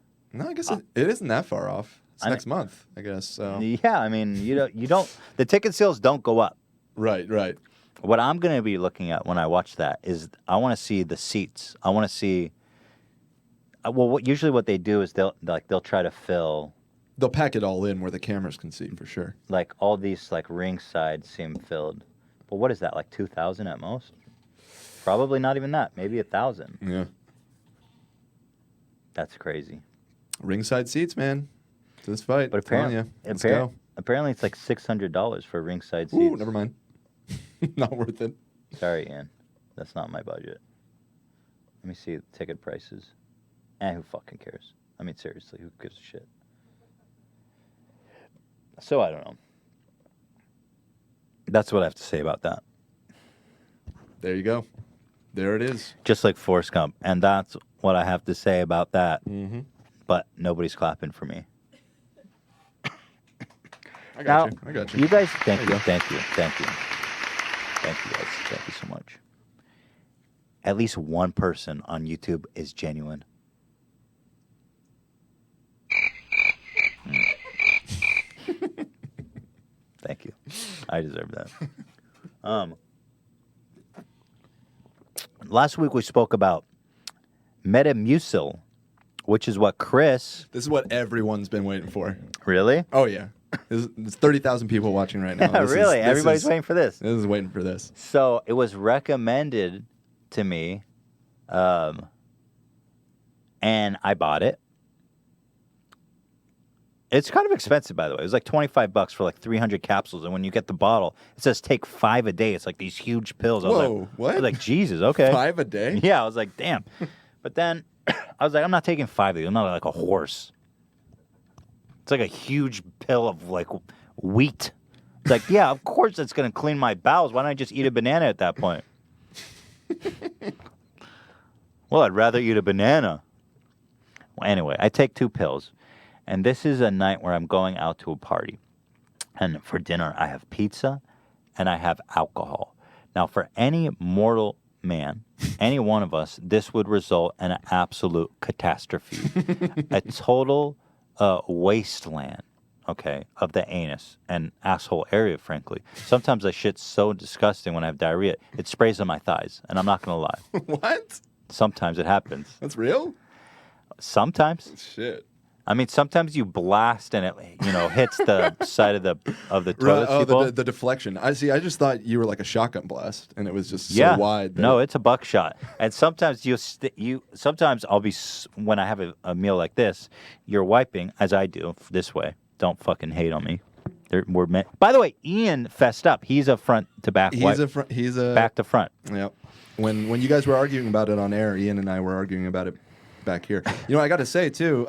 it isn't that far off. It's next month, I guess. So. Yeah, I mean, you don't. The ticket sales don't go up. Right. What I'm going to be looking at when I watch that is I want to see the seats. I want to see. Usually what they do is they'll try to fill. They'll pack it all in where the cameras can see for sure. Like all these like ringside seem filled. But what is that? Like 2,000 at most? Probably not even that. Maybe 1,000. Yeah. That's crazy. Ringside seats, man. To this fight. But apparently, Let's go. apparently it's like $600 for ringside seats. Ooh, never mind. Not worth it. Sorry, Ian. That's not my budget. Let me see the ticket prices. Who fucking cares? I mean, seriously, who gives a shit? So I don't know. That's what I have to say about that. There you go. There it is. Just like Forrest Gump. And that's what I have to say about that. Mm-hmm. But nobody's clapping for me. I got you. I got you. You guys, thank There you. you go. Thank you. Thank you. Thank you, guys. Thank you so much. At least one person on YouTube is genuine. Thank you. I deserve that. Last week we spoke about Metamucil, which is what Chris... This is what everyone's been waiting for. Really? Oh, yeah. There's 30,000 people watching right now. Really? Everybody's waiting for this? This is waiting for this. So it was recommended to me, and I bought it. It's kind of expensive, by the way. It was like $25 for like 300 capsules, and when you get the bottle, it says take 5 a day. It's like these huge pills. I was Whoa, like, what? I was like, Jesus, okay. 5 a day? Yeah, I was like, damn. But then I was like, I'm not taking 5 of these. I'm not like a horse. It's like a huge pill of like wheat. It's like, yeah, of course it's going to clean my bowels. Why don't I just eat a banana at that point? Well, I'd rather eat a banana. Well, anyway, I take 2 pills. And this is a night where I'm going out to a party. And for dinner, I have pizza and I have alcohol. Now, for any mortal man, any one of us, this would result in an absolute catastrophe. A total wasteland, okay, of the anus and asshole area, frankly. Sometimes I shit so disgusting when I have diarrhea, it sprays on my thighs. And I'm not going to lie. What? Sometimes it happens. That's real? Sometimes. Shit. I mean, sometimes you blast and it, hits the side of the toilet seat bowl. The deflection. I just thought you were like a shotgun blast, and it was just so wide. That No, it's a buckshot. And sometimes sometimes I'll be when I have a meal like this, you're wiping as I do this way. Don't fucking hate on me. By the way, Ian fessed up. He's a front to back. He's a back to front. Yep. When you guys were arguing about it on air, Ian and I were arguing about it back here. I got to say too.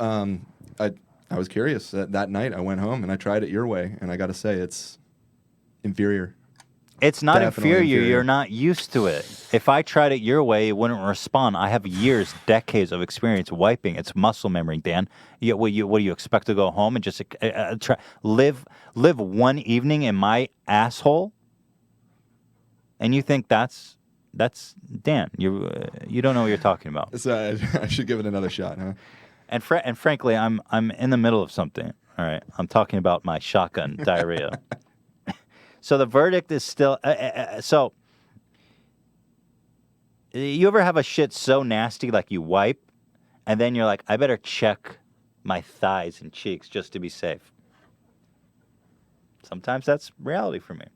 I was curious. That night I went home and I tried it your way, and I got to say it's inferior. It's not Definitely inferior. You're not used to it. If I tried it your way, it wouldn't respond. I have years, decades of experience wiping. It's muscle memory, Dan. What do you expect to go home and just live one evening in my asshole? And you think that's Dan? You don't know what you're talking about. So I should give it another shot, huh? And frankly, I'm in the middle of something. All right, I'm talking about my shotgun diarrhea. So the verdict is still. So you ever have a shit so nasty like you wipe, and then you're like, I better check my thighs and cheeks just to be safe. Sometimes that's reality for me.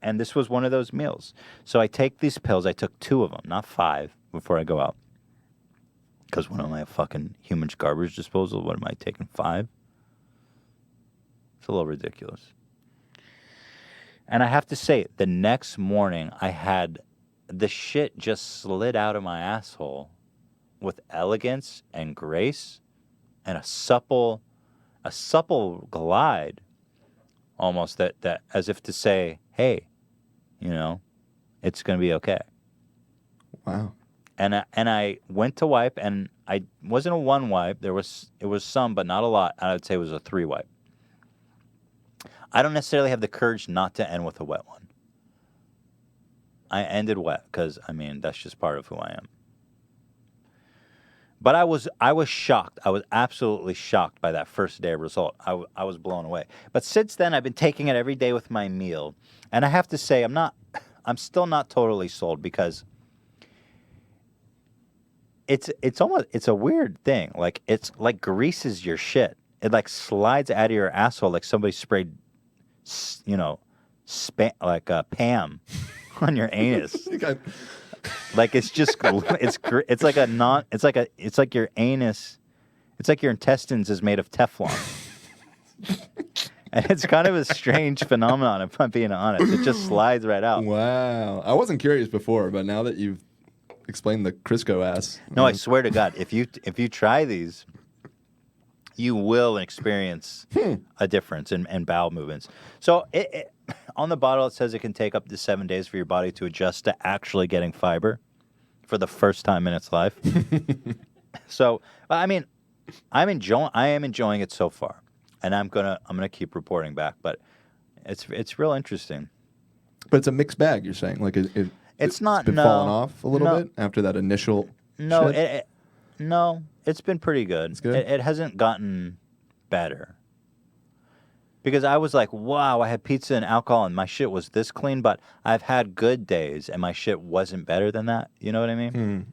And this was one of those meals. So I take these pills. I took 2 of them, not 5, before I go out. Because when am I a fucking human garbage disposal? What am I taking 5? It's a little ridiculous. And I have to say, the next morning I had the shit just slid out of my asshole with elegance and grace and a supple glide, almost that as if to say, hey, it's gonna be okay. Wow. And I went to wipe, and I wasn't a 1 wipe. It was some, but not a lot. I would say it was a 3 wipe. I don't necessarily have the courage not to end with a wet one. I ended wet because that's just part of who I am. But I was shocked. I was absolutely shocked by that first day result. I was blown away. But since then, I've been taking it every day with my meal, and I have to say, I'm still not totally sold because. It's a weird thing. Like it's like greases your shit. It like slides out of your asshole like somebody sprayed, Pam on your anus. Like it's just it's like a non it's like your anus, it's like your intestines is made of Teflon. And it's kind of a strange phenomenon, if I'm being honest. It just slides right out. Wow. I wasn't curious before, but now that you've explained the Crisco ass. No, I swear to God, if you try these, you will experience a difference in bowel movements. So on the bottle, it says it can take up to 7 days for your body to adjust to actually getting fiber for the first time in its life. So, I mean, I am enjoying it so far, and I'm gonna keep reporting back. But it's real interesting. But it's a mixed bag. You're saying like it's not been falling off a little bit after that initial. No, shit? no, it's been pretty good. It's good? It hasn't gotten better. Because I was like, wow, I had pizza and alcohol and my shit was this clean, but I've had good days and my shit wasn't better than that. You know what I mean?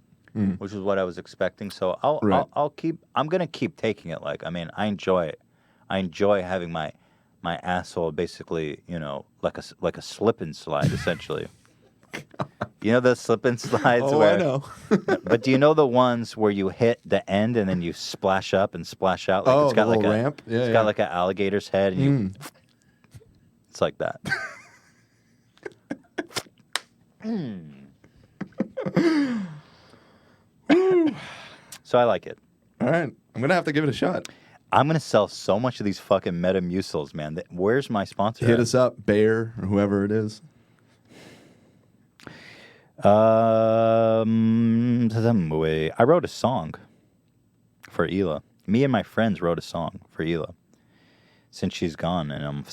Which is what I was expecting. So I'm gonna keep taking it. Like, I mean, I enjoy it. I enjoy having my asshole basically, you know, like a slip and slide essentially. You know the slip and slides where I know. But do you know the ones where you hit the end and then you splash up and splash out? Like It's got like a ramp. Yeah, it's got like an alligator's head, and you. It's like that. So I like it. All right, I'm gonna have to give it a shot. I'm gonna sell so much of these fucking Metamucils, man. Where's my sponsor? Hit us up, Bayer or whoever it is. I wrote a song for Hila. Me and my friends wrote a song for Hila. Since she's gone, and I'm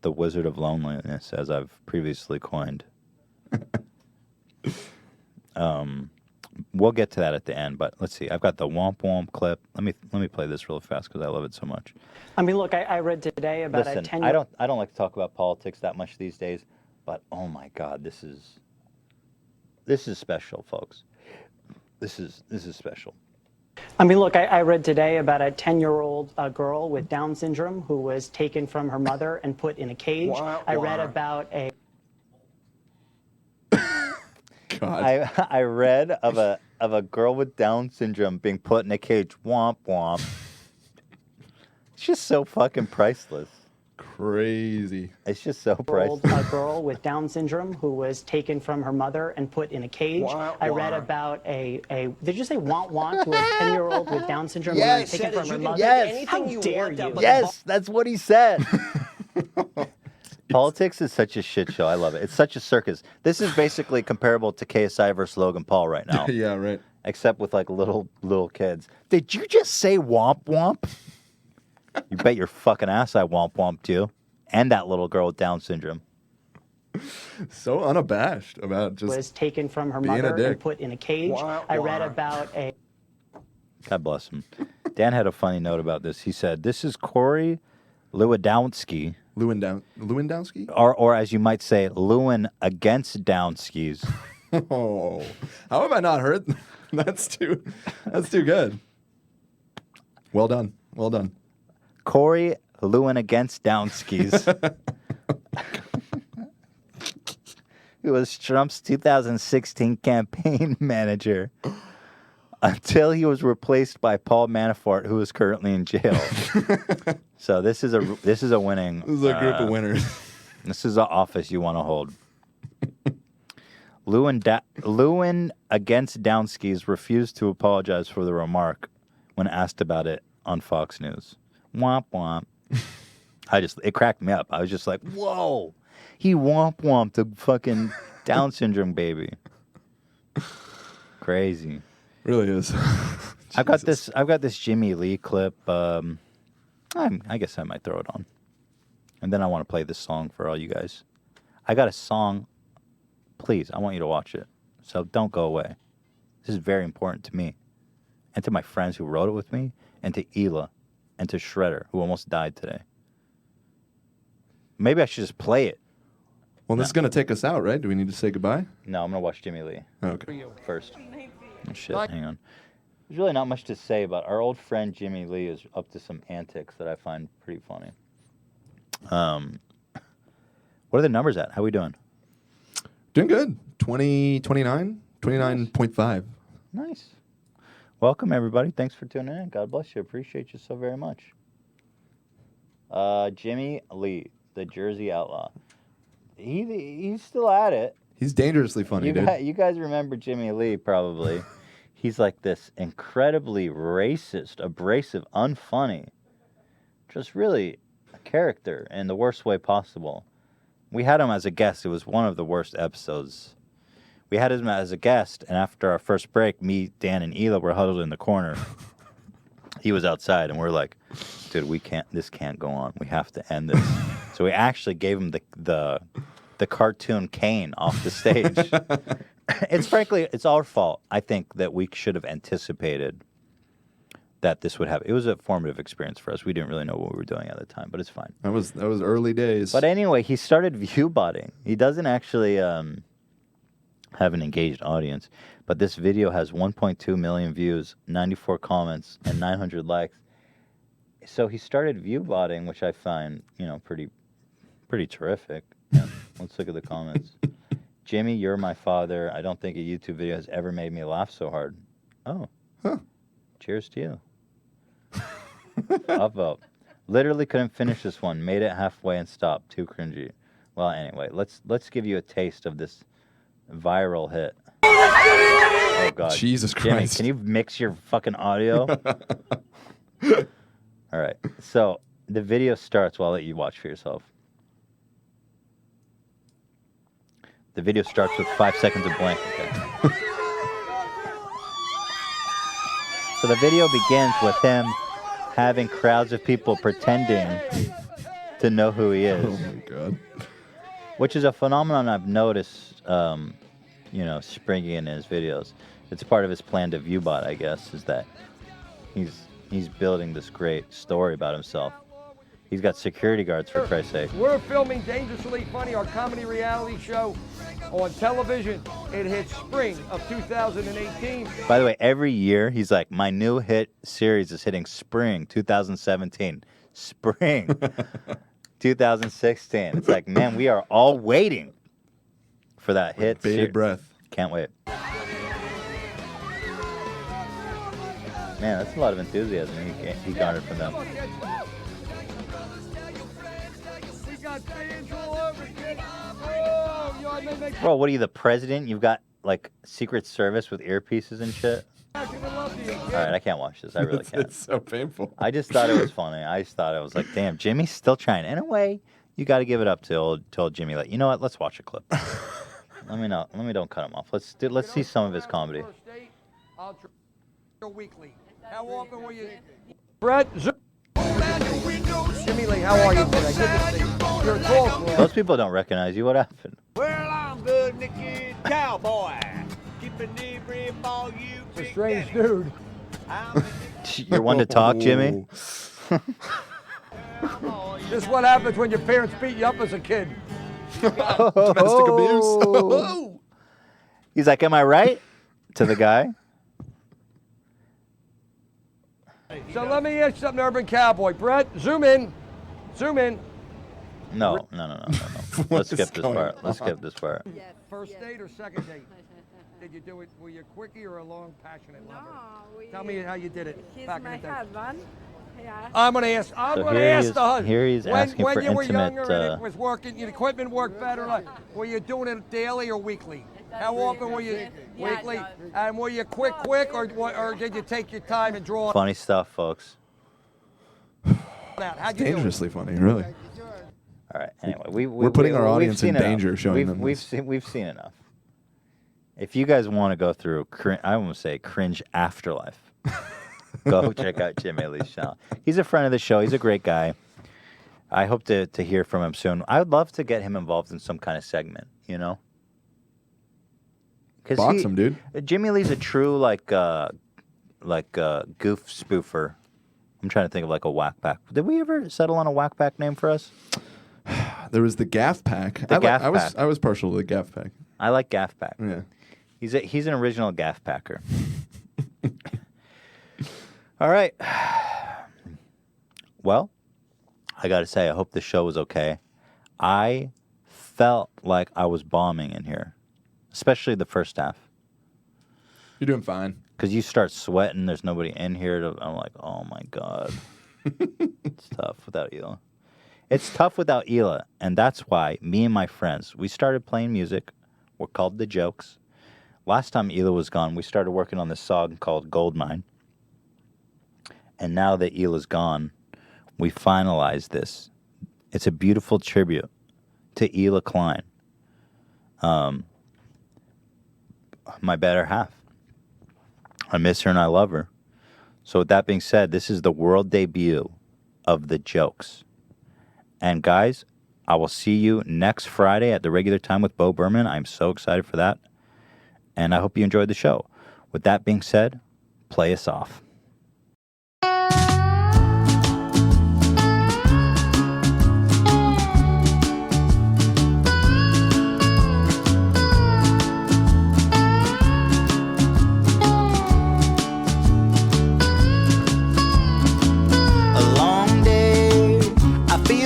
the Wizard of Loneliness, as I've previously coined. We'll get to that at the end, but let's see. I've got the Womp Womp clip. Let me play this real fast because I love it so much. I mean, look, I read today about Listen, a 10. I don't like to talk about politics that much these days, but oh my God, this is special, folks. This is special. I mean, look, I read today about a 10-year-old girl with Down syndrome who was taken from her mother and put in a cage. I read about a. God. I read of a girl with Down syndrome being put in a cage. Womp womp. It's just so fucking priceless. Crazy. It's just so priceless. A girl with Down syndrome who was taken from her mother and put in a cage. I read about a did you say want to a 10-year-old with Down syndrome who was taken from her mother? Yes. How dare you? Yes, that's what he said. Politics is such a shit show. I love it. It's such a circus. This is basically comparable to KSI versus Logan Paul right now. Yeah, right. Except with like little kids. Did you just say womp womp? You bet your fucking ass I womp womped you. And that little girl with Down syndrome. So unabashed about just was taken from her being mother a dick. and put in a cage. I read about a. God bless him. Dan had a funny note about this. He said, "This is Corey Lewandowski." Lewandowski? Or as you might say, Lewin against Downskis. Oh, how have I not heard? That's too good. Well done. Corey Lewin against Downskis. Who was Trump's 2016 campaign manager until he was replaced by Paul Manafort, who is currently in jail. So this is a winning. This is a group of winners. This is an office you want to hold. Lewin against Downskis refused to apologize for the remark when asked about it on Fox News. Womp womp. It cracked me up. I was just like, whoa, he womp womped a fucking Down syndrome baby. Crazy. Really is. I've got this Jimmy Lee clip. I guess I might throw it on. And then I want to play this song for all you guys. I got a song. Please, I want you to watch it. So don't go away. This is very important to me. And to my friends who wrote it with me. And to Hila. And to Shredder, who almost died today. Maybe I should just play it. Well, this is going to take us out, right? Do we need to say goodbye? No, I'm going to watch Jimmy Lee. Okay. First. Oh, shit, hang on. There's really not much to say, but our old friend Jimmy Lee is up to some antics that I find pretty funny. What are the numbers at? How are we doing? Doing good. 20, 29 29.5. Nice. Welcome, everybody. Thanks for tuning in. God bless you. Appreciate you so very much. Jimmy Lee, the Jersey Outlaw. He's still at it. He's dangerously funny, dude. You guys remember Jimmy Lee, probably. He's like this incredibly racist, abrasive, unfunny, just really a character in the worst way possible. We had him as a guest. It was one of the worst episodes. We had him as a guest, and after our first break, me, Dan, and Hila were huddled in the corner. He was outside, and we're like, dude, this can't go on. We have to end this. So we actually gave him the cartoon cane off the stage. It's our fault. I think that we should have anticipated that this would happen. It was a formative experience for us. We didn't really know what we were doing at the time, but it's fine. That was early days. But anyway, he started view-botting. He doesn't actually have an engaged audience, but this video has 1.2 million views, 94 comments, and 900 likes. So he started view-botting, which I find, pretty terrific. Yeah, let's look at the comments. Jimmy, you're my father. I don't think a YouTube video has ever made me laugh so hard. Oh. Huh. Cheers to you. Upvote. Literally couldn't finish this one. Made it halfway and stopped. Too cringy. Well, anyway, let's give you a taste of this viral hit. Oh, God. Jesus Jimmy, Christ. can you mix your fucking audio? All right. So the video starts. Well, I'll let you watch for yourself. The video starts with 5 seconds of blank. Okay. So the video begins with him having crowds of people pretending to know who he is. Oh, my God. Which is a phenomenon I've noticed, springing in his videos. It's part of his plan to viewbot, I guess, is that he's building this great story about himself. He's got security guards, for Christ's sake. We're filming Dangerously Funny, our comedy reality show on television. It hits spring of 2018. By the way, every year he's like, my new hit series is hitting spring 2017. Spring 2016. It's like, man, we are all waiting for that hit. Bated breath. Can't wait. Man, that's a lot of enthusiasm he garnered from them. Bro, what are you, the president? You've got, like, Secret Service with earpieces and shit? All right, I can't watch this. I really can't. It's so painful. I just thought it was funny. I just thought it was like, damn, Jimmy's still trying. In a way, you got to give it up to old Jimmy. Like, you know what? Let's watch a clip. Let me don't cut him off. Let's see some of his comedy. Weekly. How often were you? Brett, Jimmy Lee, how are you today? Good to see you. You're a tall boy. Most people don't recognize you. What happened? Well, I'm good, Nicky Cowboy. Keeping every ball you It's a strange dude. You're one to talk, Jimmy? This is what happens when your parents beat you up as a kid. Domestic abuse. He's like, am I right? To the guy. So let me ask you something, Urban Cowboy. Brett, zoom in. Zoom in. No. Let's skip this part. Let's skip this part. First date or second date? Did you do it? Were you a quickie or a long, passionate lover? Tell me how you did it. He's back my in the day. husband. Yeah. I'm gonna ask. I'm gonna ask the husband. Here he's asking when for you were intimate. younger and it was working, your equipment worked better. Like, were you doing it daily or weekly? How often were you weekly? And were you quick, or did you take your time and draw? Funny stuff, folks. How'd you do it? Dangerously funny, really. All right. Anyway, We're putting our we've audience in seen danger enough. showing them We've seen enough. If you guys want to go through, I want to say cringe afterlife, go check out Jimmy Lee's channel. He's a friend of the show. He's a great guy. I hope to hear from him soon. I would love to get him involved in some kind of segment, you know? Box him, dude. Jimmy Lee's a true goof spoofer. I'm trying to think of like a whack pack. Did we ever settle on a whack pack name for us? There was the Gaff Pack. I was partial to the Gaff Pack. I like Gaff Pack. Yeah. He's an original Gaff Packer. All right. Well, I got to say, I hope the show was okay. I felt like I was bombing in here, especially the first half. You're doing fine. Because you start sweating. There's nobody in here. I'm like, oh, my God. It's tough without Hila. It's tough without Hila. And that's why me and my friends, we started playing music. We're called The Jokes. Last time Hila was gone, we started working on this song called Goldmine. And now that Hila's gone, we finalized this. It's a beautiful tribute to Hila Klein, my better half. I miss her and I love her. So with that being said, this is the world debut of The Jokes. And guys, I will see you next Friday at the regular time with Bo Berman. I'm so excited for that. And I hope you enjoyed the show. With that being said, play us off.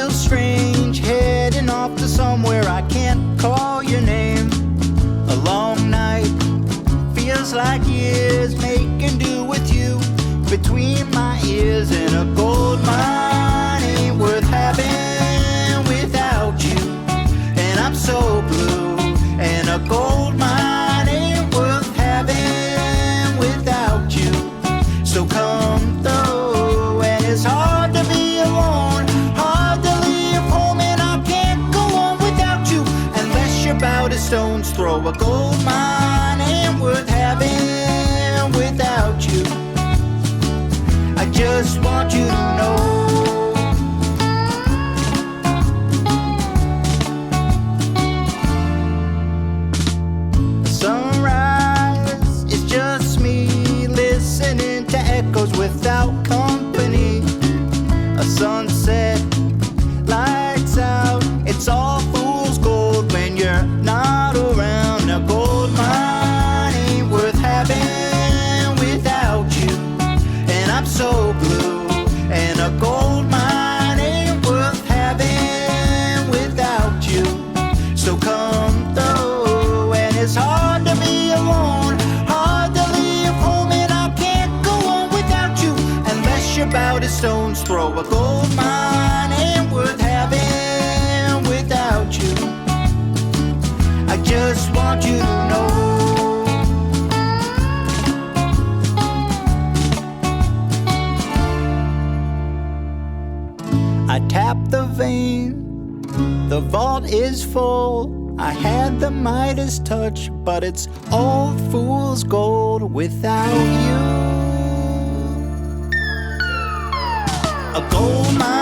Strange, heading off to somewhere I can't call your name. A long night, feels like years, making do with you between my ears. And a gold mine ain't worth having without you. And I'm so blue. And a gold mine ain't worth having without you. So come through, and it's hard to be alone. About a stone's throw, a gold mine ain't worth having without you. I just want you to know. Sunrise is just me listening to echoes without company. A sunset, lights out, it's all fool's gold when you're not around. A gold mine ain't worth having without you. And I'm so blue. And a gold mine ain't worth having without you. So come through, and it's hard to be alone, hard to leave home, and I can't go on without you unless you're about a stone's throw. A gold mine ain't worth having without you. I just want you to know. I tap the vein, the vault is full. I had the Midas touch, but it's all fool's gold without you. A gold mine